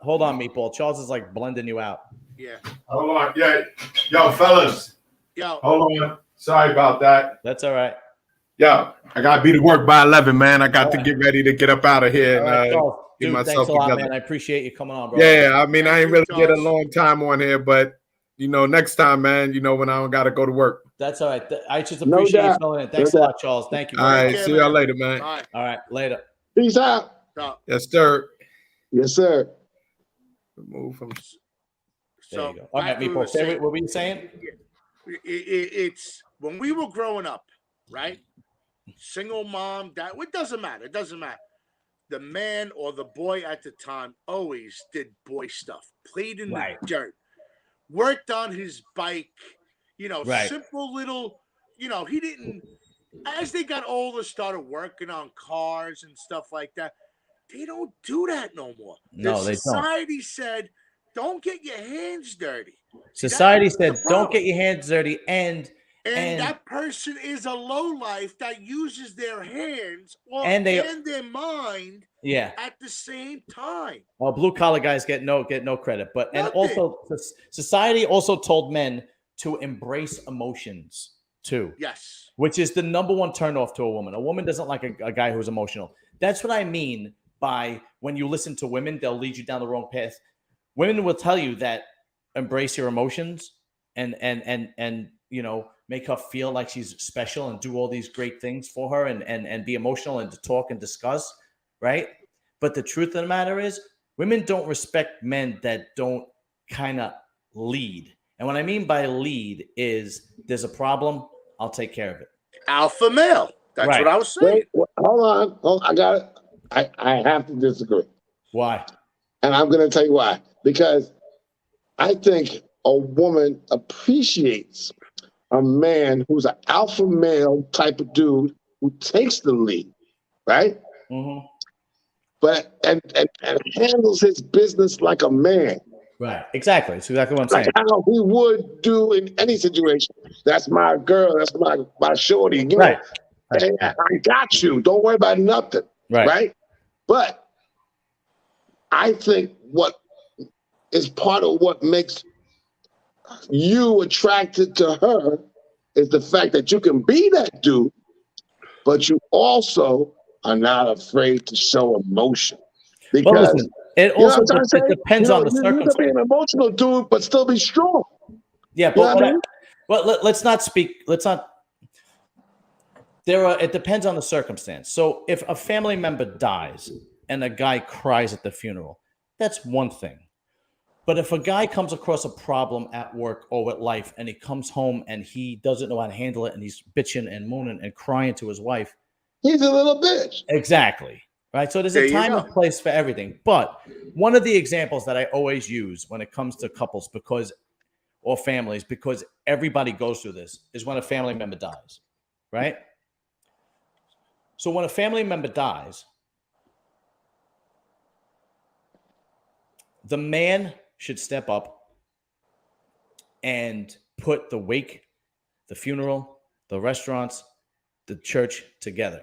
hold on, Meatball. Charles is like blending you out. Yeah. Hold on. Yeah. Yo, fellas. Yo. Hold on. Sorry about that. That's all right. Yo, I got to be to work by 11, man. I got to get ready to get up out of here and Dude, thanks a lot, man. I appreciate you coming on, bro. Yeah, I mean, I ain't really get a long time on here, but, next time, man, when I don't got to go to work. That's all right. I just appreciate you filling in. Thanks a lot, Charles. Thank you. All right. See y'all later, man. All right. Later. Peace out. Yes, sir. Yes, sir. Remove from. There you go. All right, Meatball. What were you saying? It's when we were growing up, right? Single mom, it doesn't matter. It doesn't matter. The man or the boy at the time always did boy stuff, played in the dirt, worked on his bike, simple little, he didn't, as they got older, started working on cars and stuff like that. They don't do that no more. No, they don't. Society said, don't get your hands dirty. Society said, don't get your hands dirty. And that person is a lowlife that uses their hands and their mind at the same time. Well, blue collar guys get no credit. But and also society also told men to embrace emotions too. Yes. Which is the number one turnoff to a woman. A woman doesn't like a guy who's emotional. That's what I mean by when you listen to women, they'll lead you down the wrong path. Women will tell you that embrace your emotions and make her feel like she's special and do all these great things for her and be emotional and to talk and discuss, right? But the truth of the matter is women don't respect men that don't kind of lead. And what I mean by lead is there's a problem, I'll take care of it. Alpha male. That's what I was saying. Wait, hold on. I got it. I have to disagree. Why? And I'm going to tell you why. Because I think a woman appreciates a man who's an alpha male type of dude who takes the lead, right? Mm-hmm. But and handles his business like a man. Right. Exactly. That's exactly what I'm saying. Like how he would do in any situation. That's my girl. That's my shorty. Right. I got you. Don't worry about nothing. Right. But I think what is part of what makes you attracted to her is the fact that you can be that dude, but you also are not afraid to show emotion. Because well, listen, it also depends on the circumstance. You can be an emotional dude, but still be strong. Yeah, but let's not speak. Let's not. It depends on the circumstance. So if a family member dies and a guy cries at the funeral, that's one thing. But if a guy comes across a problem at work or with life and he comes home and he doesn't know how to handle it and he's bitching and moaning and crying to his wife. He's a little bitch. Exactly. Right. So there's a time and place for everything. But one of the examples that I always use when it comes to couples or families, because everybody goes through this, is when a family member dies. Right. So when a family member dies, the man should step up and put the wake, the funeral, the restaurants, the church together.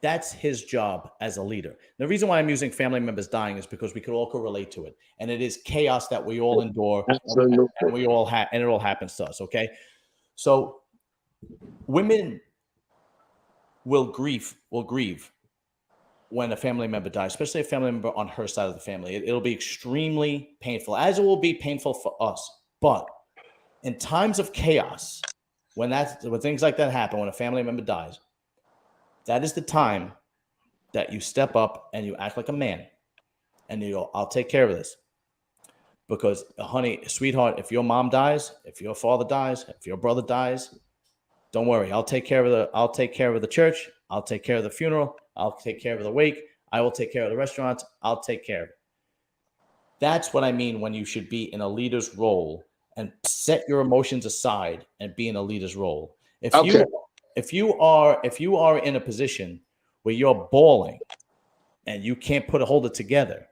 That's his job as a leader. The reason why I'm using family members dying is because we could all correlate to it. And it is chaos that we all endure. Absolutely. And we all and it all happens to us. Okay. So women will grieve when a family member dies, especially a family member on her side of the family. It'll be extremely painful, as it will be painful for us. But in times of chaos, when things like that happen, when a family member dies, that is the time that you step up and you act like a man. And you go, I'll take care of this. Because, honey, sweetheart, if your mom dies, if your father dies, if your brother dies, don't worry. I'll take care of the church. I'll take care of the funeral. I'll take care of the wake. I will take care of the restaurants. I'll take care of it. That's what I mean when you should be in a leader's role and set your emotions aside and be in a leader's role. If you are in a position where you're bawling and you can't hold it together,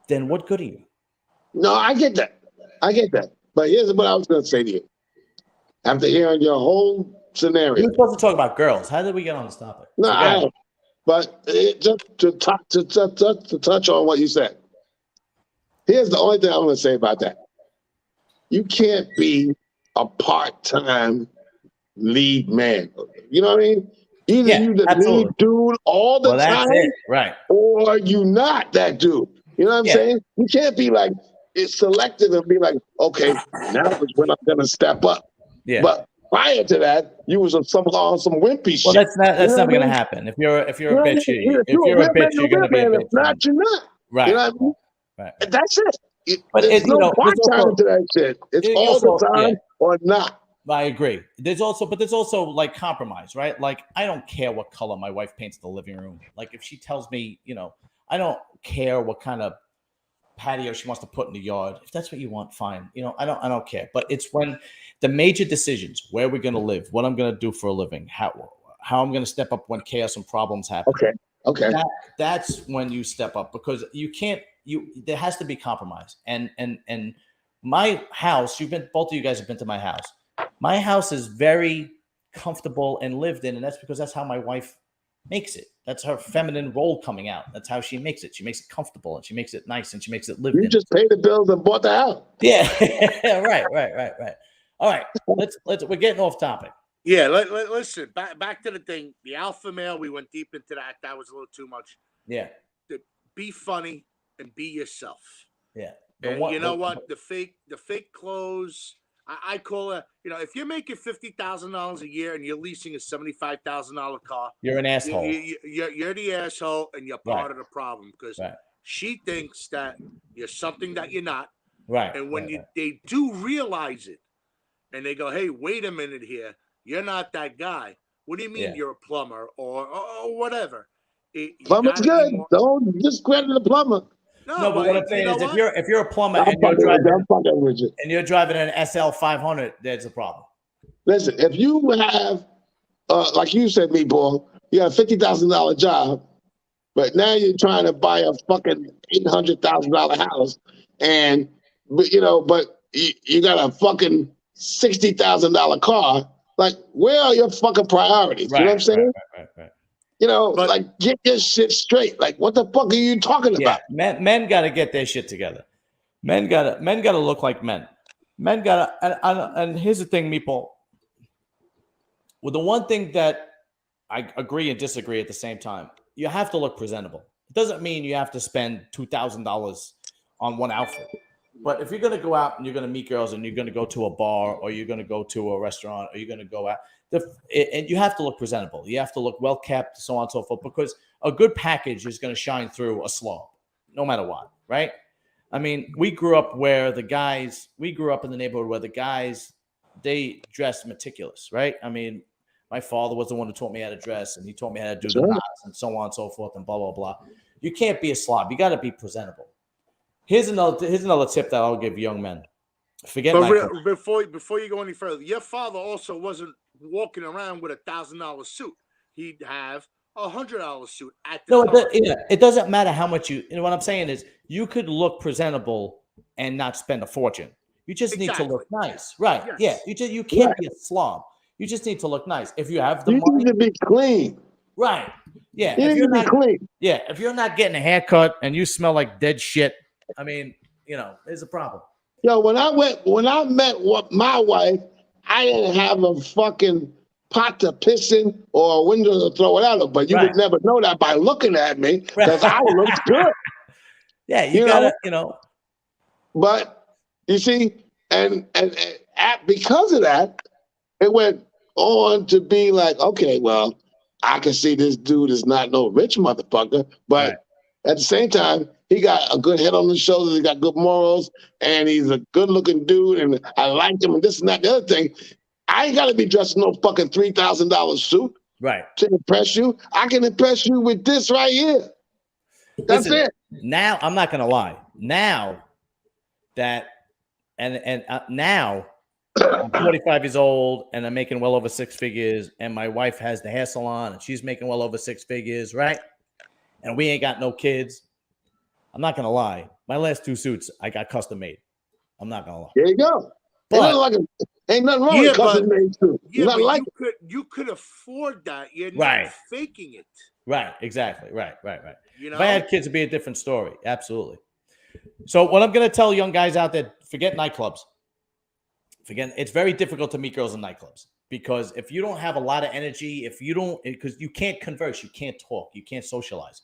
then what good are you? No, I get that. But here's what I was going to say to you. After hearing your whole scenario, we're supposed to talk about girls. How did we get on this topic? No, but just to touch on what you said. Here's the only thing I'm going to say about that. You can't be a part-time lead man. You know what I mean? Either you the lead dude all the time, right? Or you not that dude. You know what I'm saying? You can't be like it's selective and be like, okay, now is when I'm going to step up. Yeah. But prior to that, you was on some wimpy shit. Well, that's never going to happen. If you're a bitch, you're going to be a bitch. If not, you're not. Right. You know what I mean? Right. That's it. But there's no part time to that shit. It's all the time or not. I agree. There's also like compromise, right? Like I don't care what color my wife paints the living room. Like if she tells me, I don't care what kind of patio she wants to put in the yard. If that's what you want, fine. I don't care. But it's when the major decisions, where we're going to live, what I'm going to do for a living, how I'm going to step up when chaos and problems happen. Okay. That's when you step up because you can't. There has to be compromise. And my house, both of you guys have been to my house. My house is very comfortable and lived in, and that's because that's how my wife makes it. That's her feminine role coming out. That's how she makes it. She makes it comfortable and she makes it nice and she makes it lived in. You just paid the bills and bought the house. Yeah. Right. All right. We're getting off topic. Yeah. Listen, back to the thing. The alpha male, we went deep into that. That was a little too much. Yeah. Be funny and be yourself. Yeah. And you know what? The fake clothes. I call it, if you're making $50,000 a year and you're leasing a $75,000 car, you're an asshole. You're the asshole and you're part of the problem because she thinks that you're something that you're not. Right. And when they do realize it and they go, hey, wait a minute here, you're not that guy. What do you mean you're a plumber or whatever? Plumber's good. Don't discredit the plumber. No, but what I'm saying is, if you're a plumber and you're driving an SL 500, there's a problem. Listen, if you have, like you said, Meatball, you got a $50,000 job, but now you're trying to buy a fucking $800,000 house, but you got a fucking $60,000 car. Like, where are your fucking priorities? You know what I'm saying? Right. Like get your shit straight. Like, what the fuck are you talking about? Men got to get their shit together. Men got to look like men. Men got to, and here's the thing, Meatball. Well, the one thing that I agree and disagree at the same time, you have to look presentable. It doesn't mean you have to spend $2,000 on one outfit. But if you're going to go out and you're going to meet girls and you're going to go to a bar or you're going to go to a restaurant or you're going to go out, and you have to look presentable. You have to look well kept, so on and so forth, because a good package is going to shine through a slob, no matter what, right? I mean, we grew up in the neighborhood where the guys, they dressed meticulous, right? I mean, my father was the one who taught me how to dress, and he taught me how to do the knots and so on and so forth and blah, blah, blah. You can't be a slob. You got to be presentable. Here's another tip that I'll give young men. Forget before you go any further, your father also wasn't walking around with $1,000 suit. He'd have $100 suit at the time. It doesn't matter how much what I'm saying is you could look presentable and not spend a fortune. You just need to look nice, right? Yes. Yeah, you can't be a slob. You just need to look nice. If you have the money, need to be clean, right? Yeah, if you're not getting a haircut and you smell like dead shit, I mean, there's a problem. Yo, when I met my wife, I didn't have a fucking pot to piss in or a window to throw it out of, but you would never know that by looking at me because I looked good. Yeah, you gotta. But you see, and because of that, it went on to be like, okay, well, I can see this dude is not no rich motherfucker, but at the same time, he got a good head on his shoulders, he got good morals, and he's a good-looking dude, and I like him, and this and that, the other thing. I ain't got to be dressed in no fucking $3,000 suit to impress you. I can impress you with this right here. That's it. Now, I'm not going to lie. Now that, now I'm 45 years old and I'm making well over 6 figures, and my wife has the hair salon and she's making well over 6 figures, right? And we ain't got no kids. I'm not going to lie. My last 2 suits, I got custom made. I'm not going to lie. There you go. But, ain't nothing wrong with custom made suit. You could afford that. You're not faking it. Right, exactly. Right. If I had kids, it'd be a different story. Absolutely. So what I'm going to tell young guys out there, forget nightclubs. It's very difficult to meet girls in nightclubs because if you don't have a lot of energy, because you can't converse, you can't talk, you can't socialize.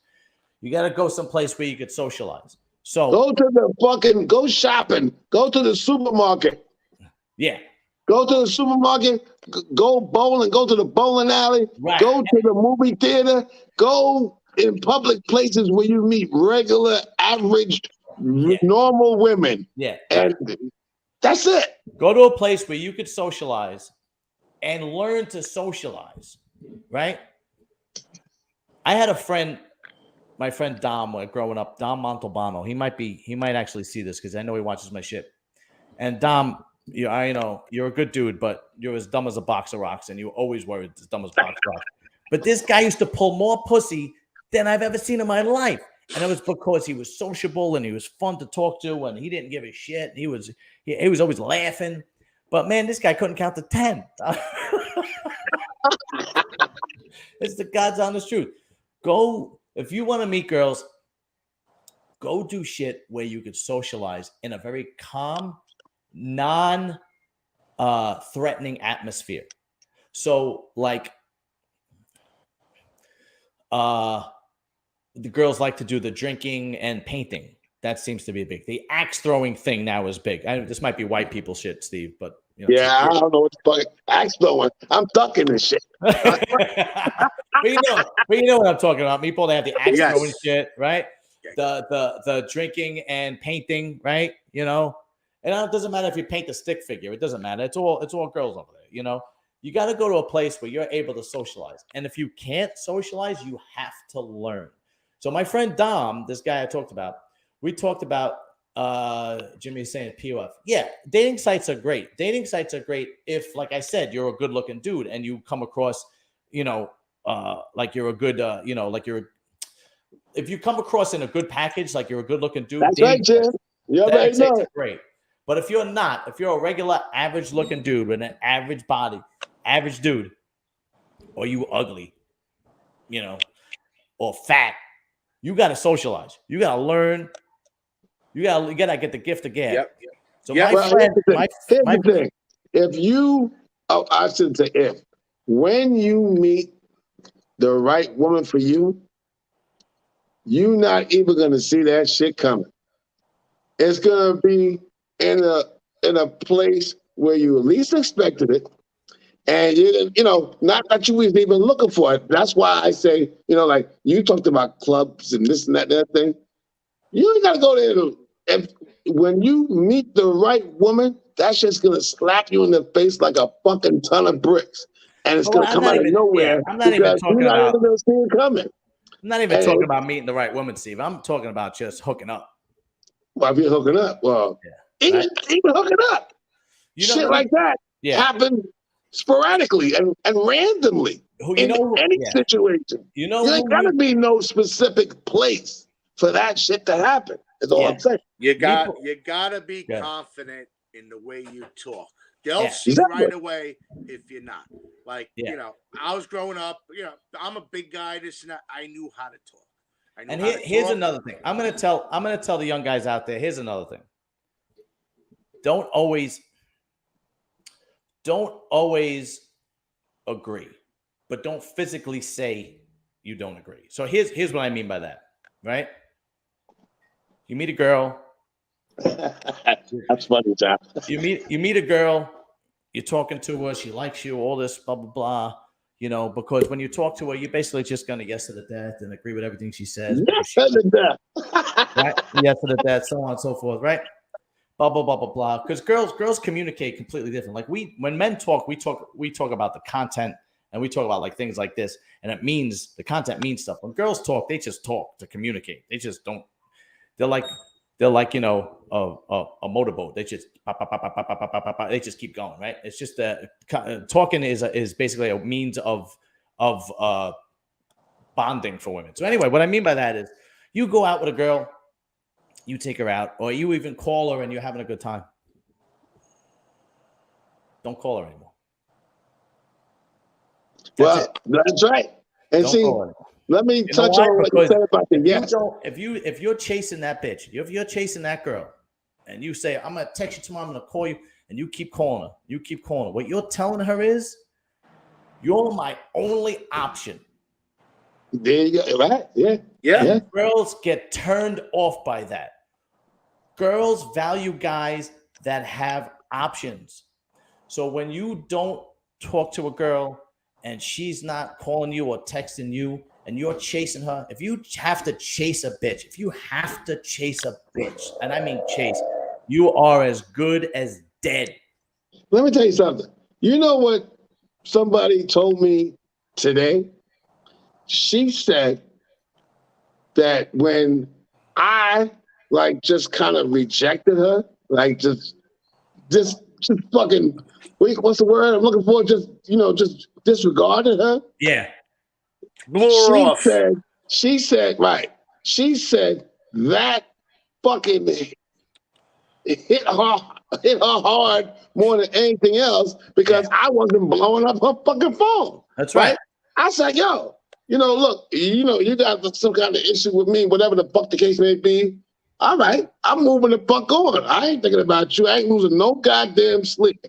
You got to go someplace where you could socialize. So go shopping, go to the supermarket. Yeah. Go to the supermarket, go bowling, go to the bowling alley, go to the movie theater, go in public places where you meet regular, average, normal women. Yeah. And that's it. Go to a place where you could socialize and learn to socialize, right? I had a friend, my friend Dom, growing up, Dom Montalbano. He might actually see this because I know he watches my shit. And Dom, I know you're a good dude, but you're as dumb as a box of rocks, and you always were as dumb as a box of rocks. But this guy used to pull more pussy than I've ever seen in my life, and it was because he was sociable and he was fun to talk to, and he didn't give a shit. He was always laughing, but man, this guy couldn't count to 10. It's the God's honest truth. Go if you want to meet girls. Go do shit where you could socialize in a very calm, non-threatening atmosphere. So, like, the girls like to do the drinking and painting. That seems to be big. The axe throwing thing now is big. This might be white people shit, Steve, but I don't know what the fuck axe throwing. I'm ducking this shit. but you know what I'm talking about. Meatball, they have the axe throwing shit, right? The drinking and painting, right? And it doesn't matter if you paint a stick figure. It doesn't matter. It's all girls over there. You got to go to a place where you're able to socialize. And if you can't socialize, you have to learn. So my friend Dom, this guy I talked about, we talked about Jimmy is saying POF. Yeah, dating sites are great. Dating sites are great if, like I said, you're a good looking dude and you come across, like you're a good, if you come across in a good package, like you're a good looking dude. That's right, Jim. Dating sites are great. But if you're not, if you're a regular average looking dude with an average body, average dude, or you ugly, or fat, you got to socialize. You got to learn. You got to get the gift of gab. Yep. So here's the thing. I shouldn't say if. When you meet the right woman for you, you're not even going to see that shit coming. It's going to be in a place where you least expected it. And, not that you was even looking for it. That's why I say, like you talked about clubs and this and that thing. You ain't got to go there when you meet the right woman, that's just gonna slap you in the face like a fucking ton of bricks, and it's Well, gonna come out of nowhere I'm not even because talking you're not about. even gonna see it coming. I'm not even And- talking about meeting the right woman, Steve. I'm talking about just hooking up. Well, if you're hooking up, well, Yeah, even hooking up, shit like that happens sporadically and randomly in any situation. You know, there ain't gotta be no specific place for that shit to happen. Is all I'm saying. You gotta be confident in the way you talk. They'll see right away if you're not. Like, you know, I was growing up, you know, I'm a big guy, this and that. I knew how to talk. And here's another thing. I'm gonna tell the young guys out there. Here's another thing. Don't always agree, but don't physically say you don't agree. So here's what I mean by that, right? You meet a girl. That's funny, John. You meet a girl. You're talking to her. She likes you. All this blah blah blah. You know, because when you talk to her, you're basically just gonna yes to the death and agree with everything she says. Yes to the death. Right? Yes to the death, so on and so forth. Right? Blah blah blah blah blah. Because girls communicate completely different. Like when men talk, we talk about the content and we talk about like things like this, and it means the content means stuff. When girls talk, they just talk to communicate. They just don't. They're like you know a motorboat. They just they just keep going, right? It's just that talking is basically a means of bonding for women. So anyway, what I mean by that is you go out with a girl, you take her out, or you even call her and you're having a good time. Don't call her anymore. That's right. And don't let me touch on what you said about the yes. If you're chasing that bitch, if you're chasing that girl, and you say, I'm gonna text you tomorrow, I'm gonna call you, and you keep calling her, what you're telling her is, you're my only option. There you go. Right? Yeah. And girls get turned off by that. Girls value guys that have options. So when you don't talk to a girl and she's not calling you or texting you, and you're chasing her, if you have to chase a bitch, and I mean chase, you are as good as dead. Let me tell you something. You know what somebody told me today? She said that when I like just kind of rejected her, like just fucking, what's the word I'm looking for? Just disregarded her. Yeah. Blew her off. She said that fucking hit her hard more than anything else because I wasn't blowing up her fucking phone. That's right. I said, yo, look, you got some kind of issue with me, whatever the fuck the case may be. All right, I'm moving the fuck on. I ain't thinking about you. I ain't losing no goddamn sleep.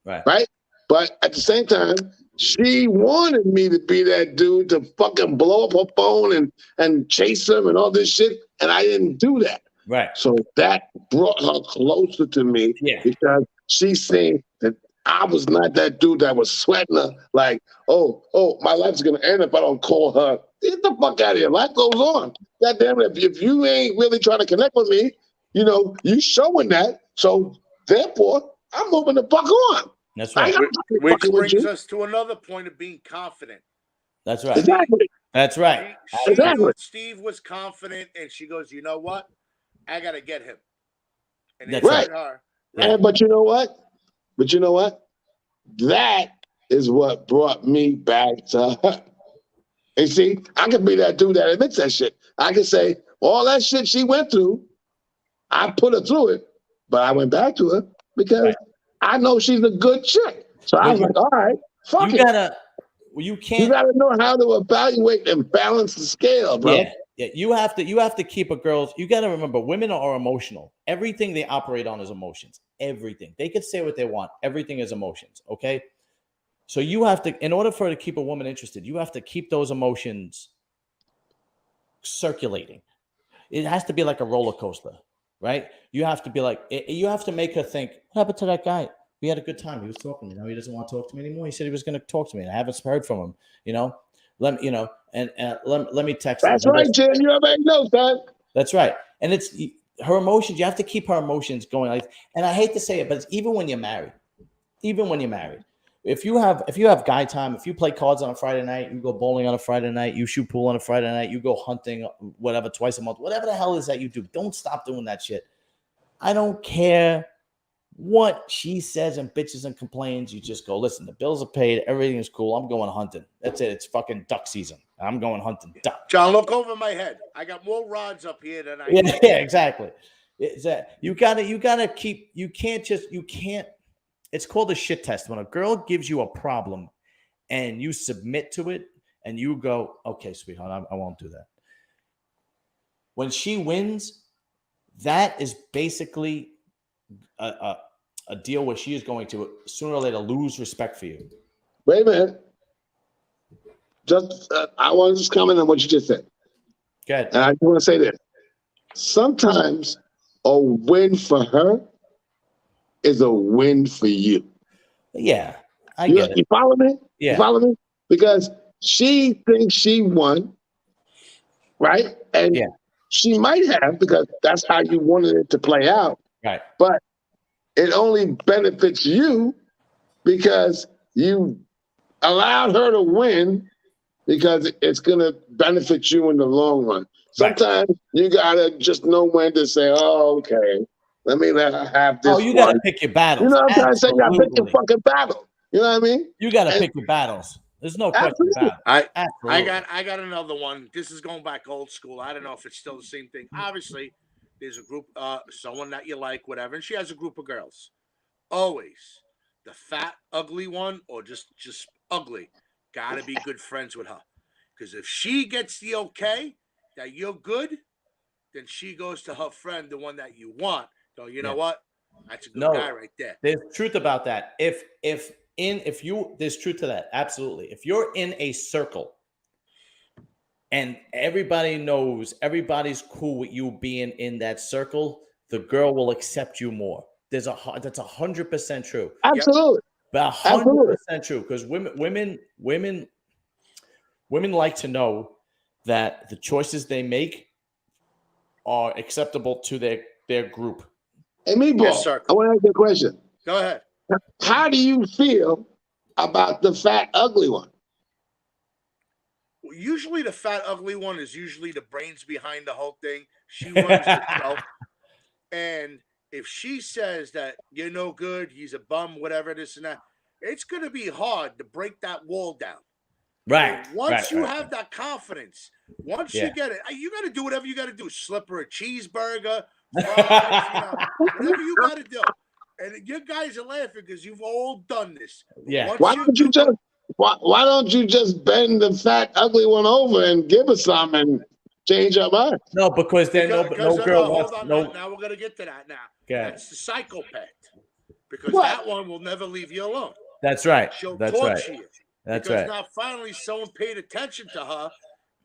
Right? But at the same time, she wanted me to be that dude to fucking blow up her phone and chase him and all this shit, and I didn't do that. Right. So that brought her closer to me because she's saying that I was not that dude that was sweating her like, oh, my life's gonna end if I don't call her. Get the fuck out of here. Life goes on. God damn it. If you ain't really trying to connect with me, you showing that. So therefore, I'm moving the fuck on. That's right. Which brings us to another point of being confident. That's right. Exactly. That's right. Steve was confident, and she goes, you know what? I got to get him. And that's right. Her. Right. But you know what? That is what brought me back to her. And see, I can be that dude that admits that shit. I can say, all that shit she went through, I put her through it, but I went back to her because I know she's a good chick. So I was like, all right, fuck it. You gotta know how to evaluate and balance the scale, bro. Yeah. You have to keep a girl's. You gotta remember, women are emotional. Everything they operate on is emotions. Everything. They could say what they want. Everything is emotions. Okay. So you have to, in order for her to keep a woman interested, you have to keep those emotions circulating. It has to be like a roller coaster, right? You have to be like, you have to make her think, what happened to that guy? We had a good time. He was talking to me. Now he doesn't want to talk to me anymore. He said he was going to talk to me, and I haven't heard from him. Let me text him. That's right, Jim. You already know, son. That's right. And her emotions, you have to keep her emotions going. Like, and I hate to say it, but it's even when you're married, if you have guy time, if you play cards on a Friday night, you go bowling on a Friday night, you shoot pool on a Friday night, you go hunting, whatever, twice a month, whatever the hell is that you do, don't stop doing that shit. I don't care what she says and bitches and complains. You just go, listen, the bills are paid, everything is cool. I'm going hunting. That's it. It's fucking duck season. I'm going hunting duck. John, look over my head. I got more rods up here than I Yeah, exactly. It's that you gotta keep, you can't. It's called a shit test. When a girl gives you a problem and you submit to it and you go, okay, sweetheart, I won't do that. When she wins, that is basically a deal where she is going to sooner or later lose respect for you. Wait a minute. Just I want to just comment on what you just said. Good. And I just want to say this. Sometimes a win for her is a win for you. Yeah, I get it. You follow me? Yeah. You follow me? Because she thinks she won, right? And yeah, she might have, because that's how you wanted it to play out. right. But it only benefits you because you allowed her to win, because it's going to benefit you in the long run. Sometimes you got to just know when to say, oh, okay, let me let her have this. Oh, you got to pick your battles. You know what I'm trying to say? You got to pick your fucking battle. You know what I mean? You got to pick your battles. There's no question about it. I got another one. This is going back old school. I don't know if it's still the same thing. Obviously, there's a group, someone that you like, whatever, and she has a group of girls. Always the fat, ugly one, or just ugly. Gotta be good friends with her. Because if she gets the okay that you're good, then she goes to her friend, the one that you want. So you know what? That's a good guy right there. There's truth about that. There's truth to that. Absolutely. If you're in a circle and everybody knows, everybody's cool with you being in that circle, the girl will accept you more. That's 100% true. Absolutely. But 100% true, because women like to know that the choices they make are acceptable to their group. Hey, Meatball, Yes, sir. I want to ask you a question. Go ahead. How do you feel about the fat, ugly one? Well, usually the fat, ugly one is usually the brains behind the whole thing. She runs the show. And if she says that you're no good, he's a bum, whatever, this and that, it's going to be hard to break that wall down. Right. And once you have that confidence, once you get it, you got to do whatever you got to do. Slip her a cheeseburger, fries, whatever you got to do. And you guys are laughing because you've all done this. Yeah. Why don't you just bend the fat, ugly one over and give her some and change her mind? No, because then no girl wants. Now we're going to get to that now. That's the psychopath. Because that one will never leave you alone. That's right. She'll That's torture right. you. That's because right. Now finally someone paid attention to her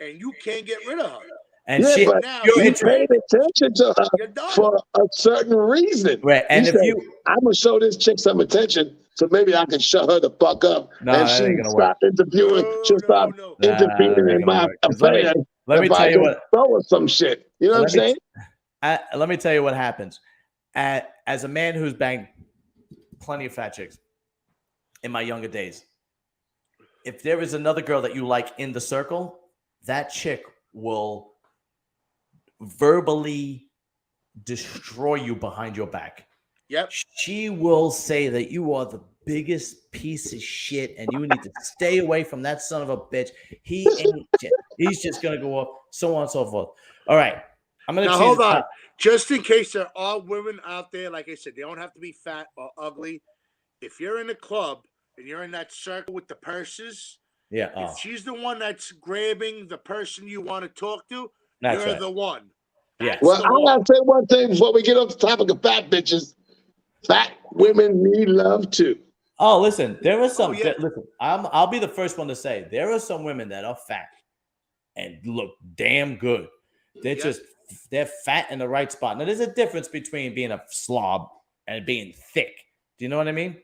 and you can't get rid of her. And but you paid attention to her for a certain reason. Right. And I'm gonna show this chick some attention, so maybe I can shut her the fuck up, and she stop interviewing. She'll stop interfering in my affairs. Let me tell you what. Throw her some shit. You know what I'm saying? Let me tell you what happens. As a man who's banged plenty of fat chicks in my younger days, if there is another girl that you like in the circle, that chick will verbally destroy you behind your back. Yep. She will say that you are the biggest piece of shit and you need to stay away from that son of a bitch. He ain't shit. He's just going to go up, so on and so forth. All right. I'm going to hold on. Just in case there are women out there, like I said, they don't have to be fat or ugly. If you're in a club and you're in that circle with the purses, if she's the one that's grabbing the person you want to talk to, you're the one. Well, I gotta say one thing before we get off the topic of fat bitches. Fat women need love too. Oh, listen, there are some. Listen, I'll be the first one to say there are some women that are fat and look damn good. They're fat in the right spot. Now, there's a difference between being a slob and being thick. Do you know what I mean?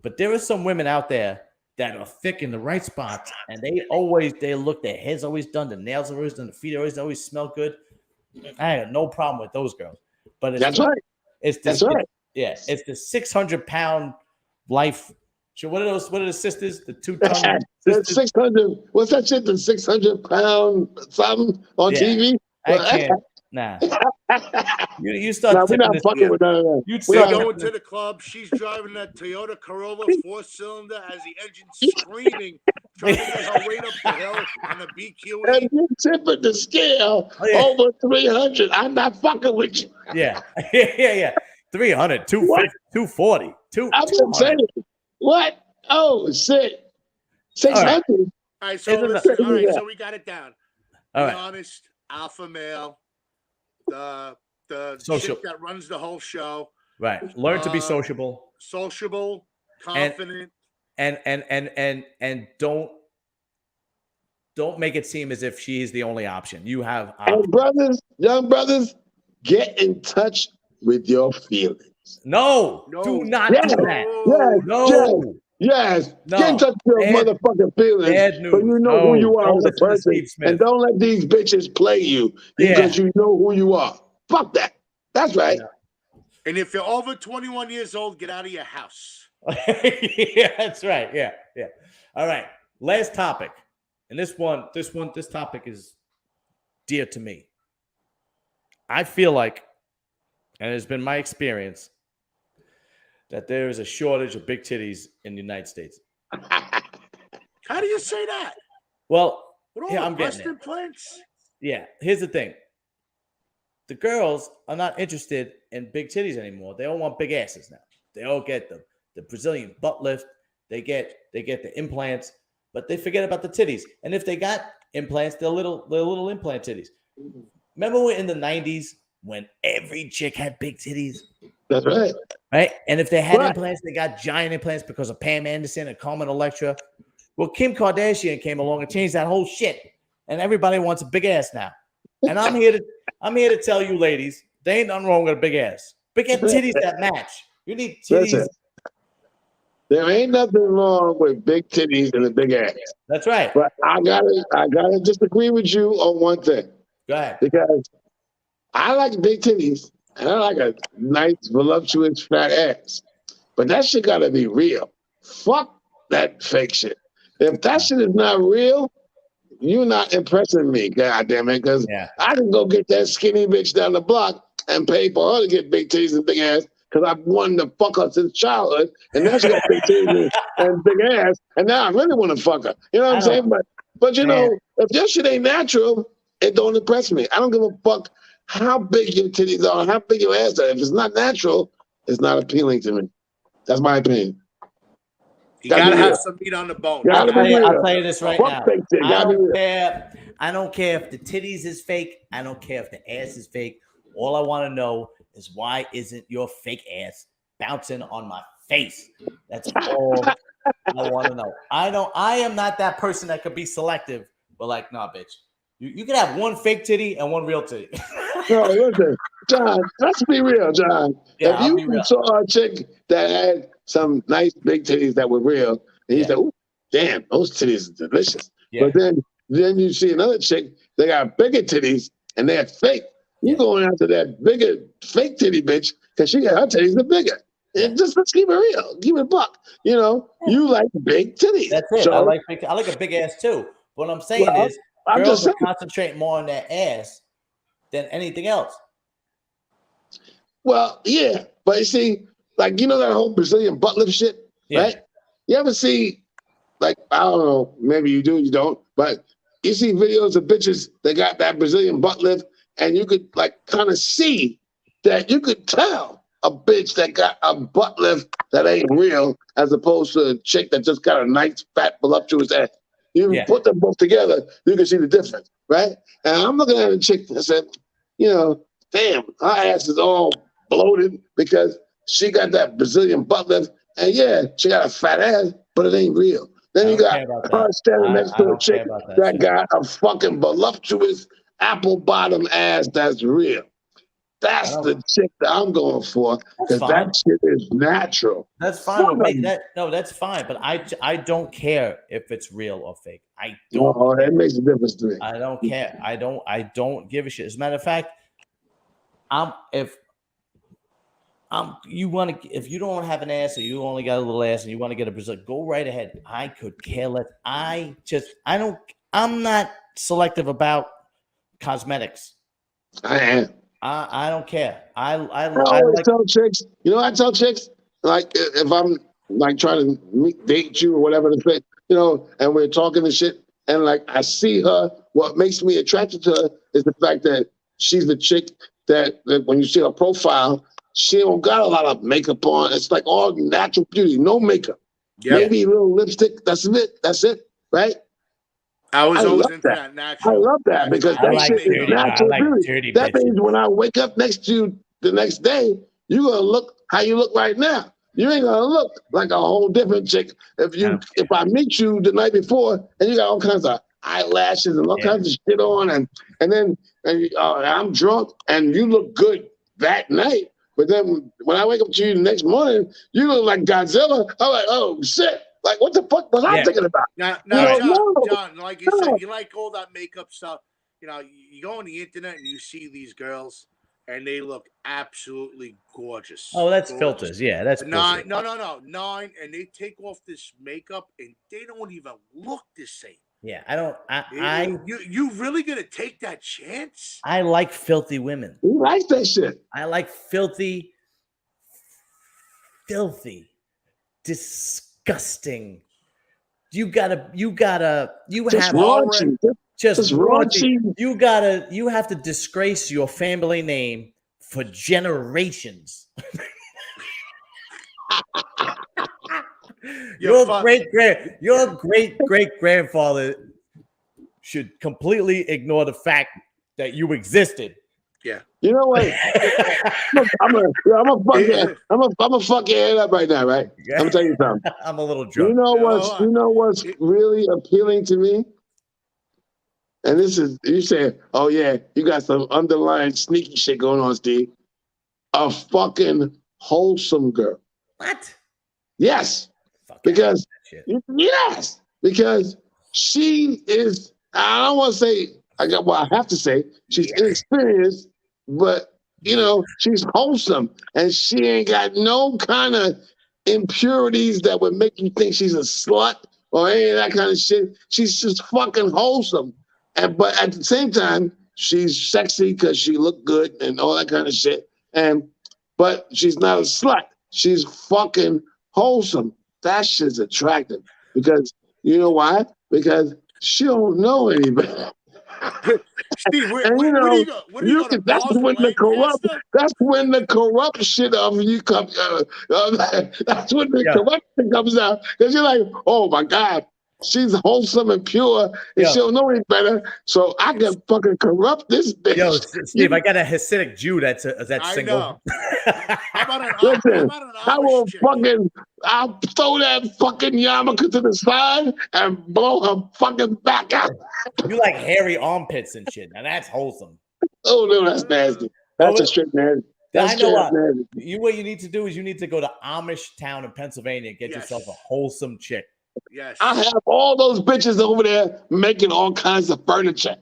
But there are some women out there that are thick in the right spots, and they look. Their head's always done, the nails are always done, the feet always smell good. I have no problem with those girls. but it's That's right. It's the, That's right. it's the 600-pound life. So what are the sisters? The 2-ton The sisters? 600. What's that shit? The 600-pound something on TV. I can't. Nah. You start Nah, we're tipping not this. fucking with none of that. You'd We're start going to the club. She's driving that Toyota Corolla 4-cylinder as the engine screaming, trying to get her weight up the hill on a BQE. And you tipping the scale over 300. I'm not fucking with you. Yeah. 300, 250, 240, I'm just saying. What? Oh, shit. 600. All right, so listen. All right, so we got it down. All Be right. honest, alpha male, the Social. chick that runs the whole show. Right. Learn to be sociable. Sociable, confident. And don't make it seem as if she is the only option. You have And brothers, young brothers, get in touch with your feelings. No, do not do that. Yes. No. Get in touch with your motherfucking feelings. Bad news. But you know who you are as a person. Smith. And don't let these bitches play you because you know who you are. Fuck that. That's right. Yeah. And if you're over 21 years old, get out of your house. Yeah, that's right. Yeah. All right. Last topic. And this topic is dear to me. I feel like, and it's been my experience, that there is a shortage of big titties in the United States. How do you say that? Well, I'm getting implants. Yeah, here's the thing. The girls are not interested in big titties anymore. They all want big asses now. They all get the Brazilian butt lift. They get the implants, but they forget about the titties. And if they got implants, they're little implant titties. Remember in the 90s when every chick had big titties? That's right. Right? And if they had implants, they got giant implants because of Pam Anderson and Carmen Electra. Well, Kim Kardashian came along and changed that whole shit. And everybody wants a big ass now. And I'm here to tell you, ladies, there ain't nothing wrong with a big ass. Big ass titties that match. You need titties. There ain't nothing wrong with big titties and a big ass. That's right. But I gotta disagree with you on one thing. Go ahead. Because I like big titties and I like a nice, voluptuous, fat ass. But that shit gotta be real. Fuck that fake shit. If that shit is not real, you're not impressing me, goddamn it. Because I can go get that skinny bitch down the block and pay for her to get big titties and big ass. Because I've wanted to fuck her since childhood, and now she got big titties and big ass, and now I really want to fuck her. You know what I'm saying? But you know, if your shit ain't natural, it don't impress me. I don't give a fuck how big your titties are, how big your ass are. If it's not natural, it's not appealing to me. That's my opinion. You gotta have some meat on the bone. I'll tell you this right now. I don't care if the titties is fake. I don't care if the ass is fake. All I want to know is why isn't your fake ass bouncing on my face? That's all I want to know. I am not that person that could be selective, but like, nah, bitch. You can have one fake titty and one real titty. No, listen, John, let's be real, John. Yeah, if you saw a chick that had some nice big titties that were real, and you said, "Ooh, damn, those titties are delicious." But then you see another chick, they got bigger titties and they're fake. You going after that bigger fake titty bitch because she got her titties are bigger. And just let's keep it real, keep it buck. You know, you like big titties. That's it. So, I like a big ass too. What I'm saying is, girls are concentrating more on their ass than anything else. Well, yeah, but you see, like you know that whole Brazilian butt lift shit, right? You ever see, like I don't know, maybe you do, you don't, but you see videos of bitches that got that Brazilian butt lift. And you could like kind of see that you could tell a bitch that got a butt lift that ain't real as opposed to a chick that just got a nice, fat, voluptuous ass. You put them both together, you can see the difference, right? And I'm looking at a chick that said, you know, damn, her ass is all bloated because she got that Brazilian butt lift. And yeah, she got a fat ass, but it ain't real. Then you got her standing next to a chick that got a fucking voluptuous apple bottom ass that's real. That's the chick that I'm going for because that shit is natural. That's fine with me. That's fine. But I don't care if it's real or fake. I don't. Oh, that makes a difference to me. I don't care. I don't give a shit. As a matter of fact, if You want to, if you don't have an ass or you only got a little ass and you want to get a Brazil, go right ahead. I could care less. I'm not selective about cosmetics. I am. I don't care. I always like, tell chicks, I tell chicks, like, if I'm like trying to date you or whatever the thing, and we're talking and shit, and like I see her, what makes me attracted to her is the fact that she's the chick that when you see her profile, she don't got a lot of makeup on. It's like all natural beauty, no makeup. Yeah. Maybe a little lipstick. That's it, right? I was always love into that natural. I love that because I that like shit is dirty, natural I like beauty. dirty That bitches. means when I wake up next to you the next day, you're gonna look how you look right now. You ain't gonna look like a whole different chick if I meet you the night before and you got all kinds of eyelashes and all kinds of shit on, and then I'm drunk and you look good that night. But then when I wake up to you the next morning, you look like Godzilla. I'm like, oh shit. Like, what the fuck was I thinking about? Now, John, like you said, you like all that makeup stuff. You go on the internet and you see these girls, and they look absolutely gorgeous. Oh, that's gorgeous. filters. Yeah, that's nine. bullshit. No, and they take off this makeup, and they don't even look the same. Yeah, I don't. You really gonna take that chance? I like filthy women. You like that shit? I like filthy, disgusting. You just have raunchy. just raunchy. You have to disgrace your family name for generations. Your great grandfather should completely ignore the fact that you existed. Yeah. You know what? I'm a fuck your head up right now, right? I'm gonna tell you something. I'm a little drunk. You know what's really appealing to me? And this is, you say, oh yeah, you got some underlying sneaky shit going on, Steve. A fucking wholesome girl. What? Yes. Because she is, I don't want to say, I have to say, she's inexperienced, but she's wholesome and she ain't got no kind of impurities that would make you think she's a slut or any of that kind of shit. She's just fucking wholesome. But at the same time, she's sexy because she looked good and all that kind of shit. But she's not a slut. She's fucking wholesome. That shit's attractive because you know why? Because she don't know any better. Steve, what are you going that's when the corruption of you comes. That's when the corruption comes out because you're like, oh my God, she's wholesome and pure, and she don't know any better. So I can fucking corrupt this bitch. Yo, Steve, I got a Hasidic Jew that's single. I'll throw that fucking yarmulke to the side and blow her fucking back out. You like hairy armpits and shit. Now that's wholesome. Oh no, that's nasty. That's a straight nasty. That's nasty. What you need to do is you need to go to Amish town in Pennsylvania and get yourself a wholesome chick. Yes. I have all those bitches over there making all kinds of furniture.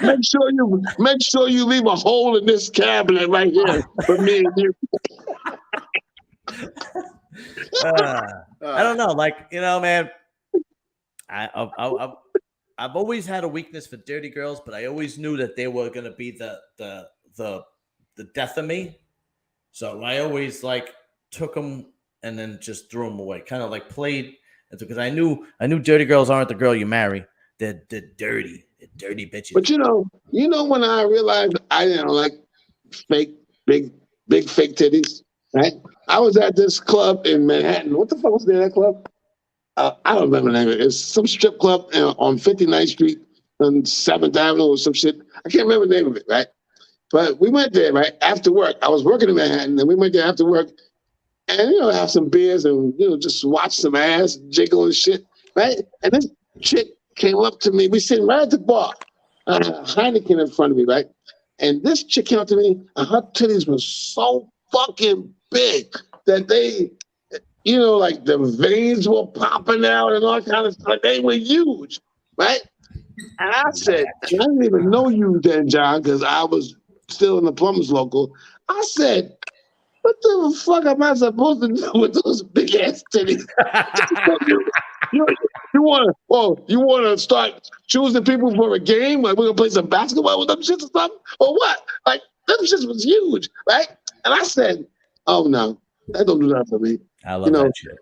Make sure you leave a hole in this cabinet right here for me and you. I don't know, man. I've always had a weakness for dirty girls, but I always knew that they were gonna be the death of me. So I always took them and then just threw them away. Kind of played because I knew dirty girls aren't the girl you marry. They're dirty. They're dirty bitches. But you know when I realized I didn't like big fake titties, right? I was at this club in Manhattan. What the fuck was the name of that club? I don't remember the name of it. It's some strip club on 59th Street and 7th Avenue or some shit. I can't remember the name of it, right? But we went there, right, after work. I was working in Manhattan, and we went there after work and, have some beers and, just watch some ass jiggle and shit, right? And this chick came up to me. We sitting right at the bar. Heineken in front of me, right? And this chick came up to me, and her titties were so fucking big that they, the veins were popping out and all kind of stuff. They were huge, right? And I said, and I didn't even know you then, John, because I was still in the plumbers local. I said, what the fuck am I supposed to do with those big ass titties? You want to start choosing people for a game? Like we're gonna play some basketball with them shits or something, or what? Like them shits was huge, right? And I said, oh no, that don't do that for me. I love that shit.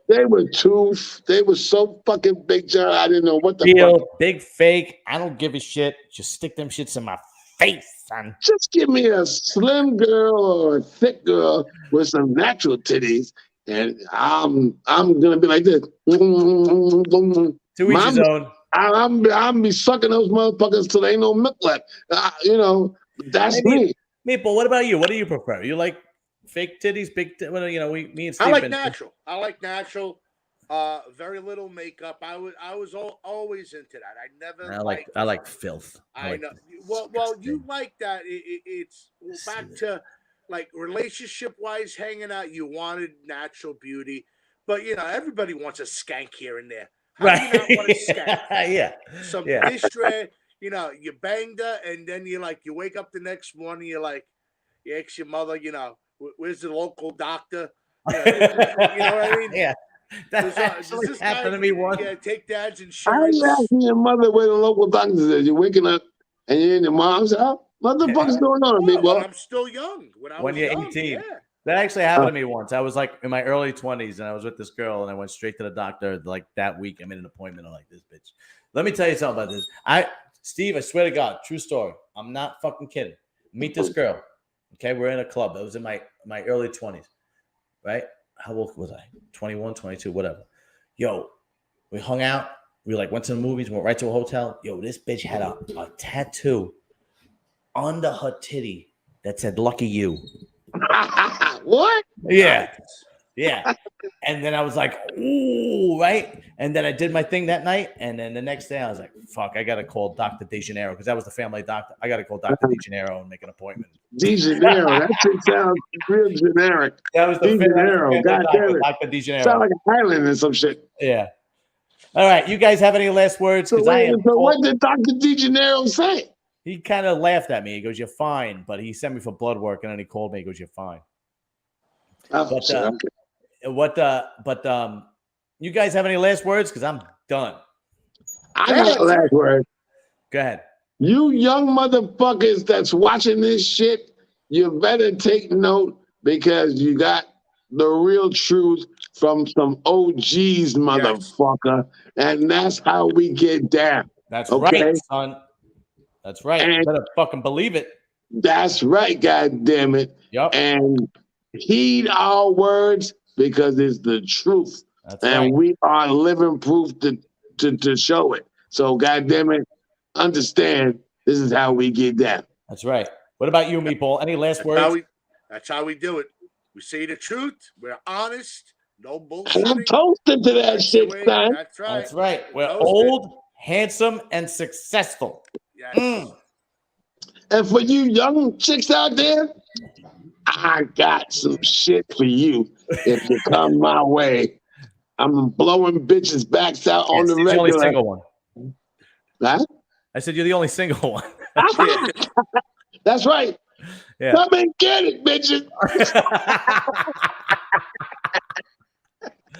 They were so fucking big, John. I didn't know what the Real, fuck. big, fake. I don't give a shit. Just stick them shits in my face, son. Just give me a slim girl or a thick girl with some natural titties, and I'm gonna be like this. To each his own. I'm be sucking those motherfuckers till there ain't no milk left. That's me. Meatball, what about you? What do you prefer? You like fake titties, big? Me and Steve. I like natural. Very little makeup. I was always into that. I never. I like filth. I know. Well, you like that. It's back to like relationship wise, hanging out. You wanted natural beauty, but everybody wants a skank here and there. How do you not want a skank? Yeah. Some dish tray. You banged her, and then you wake up the next morning. You ask your mother. Where's the local doctor? You know what I mean? Yeah. That actually happened to me once. Yeah, take dad's insurance. I was asking your mother where the local doctor is. You're waking up and you're in your mom's house. What the fuck is going on, big boy? I'm still young. When you're 18. Yeah. That actually happened to me once. I was like in my early 20s and I was with this girl and I went straight to the doctor. Like that week, I made an appointment. I'm like, this bitch. Let me tell you something about this. Steve, I swear to God, true story. I'm not fucking kidding. Meet this girl. Okay, we're in a club. I was in my early 20s, right? How old was I? 21, 22, whatever. Yo, we hung out. We went to the movies. Went right to a hotel. Yo, this bitch had a tattoo under her titty that said "Lucky You." What? Yeah. Yeah. And then I was like, ooh, right? And then I did my thing that night. And then the next day I was like, fuck, I got to call Dr. DeGennaro because that was the family doctor. I got to call Dr. DeGennaro and make an appointment. DeGennaro, that shit sounds real generic. That was the DeGennaro, God damn it. Dr. DeGennaro. Sound like a Highland or some shit. Yeah. All right. You guys have any last words? So what did Dr. DeGennaro say? He kind of laughed at me. He goes, you're fine. But he sent me for blood work. And then he called me. He goes, you're fine. You guys have any last words? Because I'm done. I got a last word. Go ahead. You young motherfuckers that's watching this shit, you better take note because you got the real truth from some OGs, motherfucker. Yes. And that's how we get down. That's right, son. That's right. And you better fucking believe it. That's right, God damn it. Yep. And heed our words because it's the truth. That's and right. We are living proof to show it. So, God damn it, understand this is how we get down. That's right. What about you, Meatball? Any last words? That's how we do it. We say the truth. We're honest. No bullshit. And I'm toasting to that shit, son. That's right. That's right. We're old, handsome, and successful. Yes. And for you young chicks out there, I got some shit for you if you come my way. I'm blowing bitches' backs out on the regular. You're the only single one. Huh? I said you're the only single one. That's right. Yeah. Come and get it, bitches.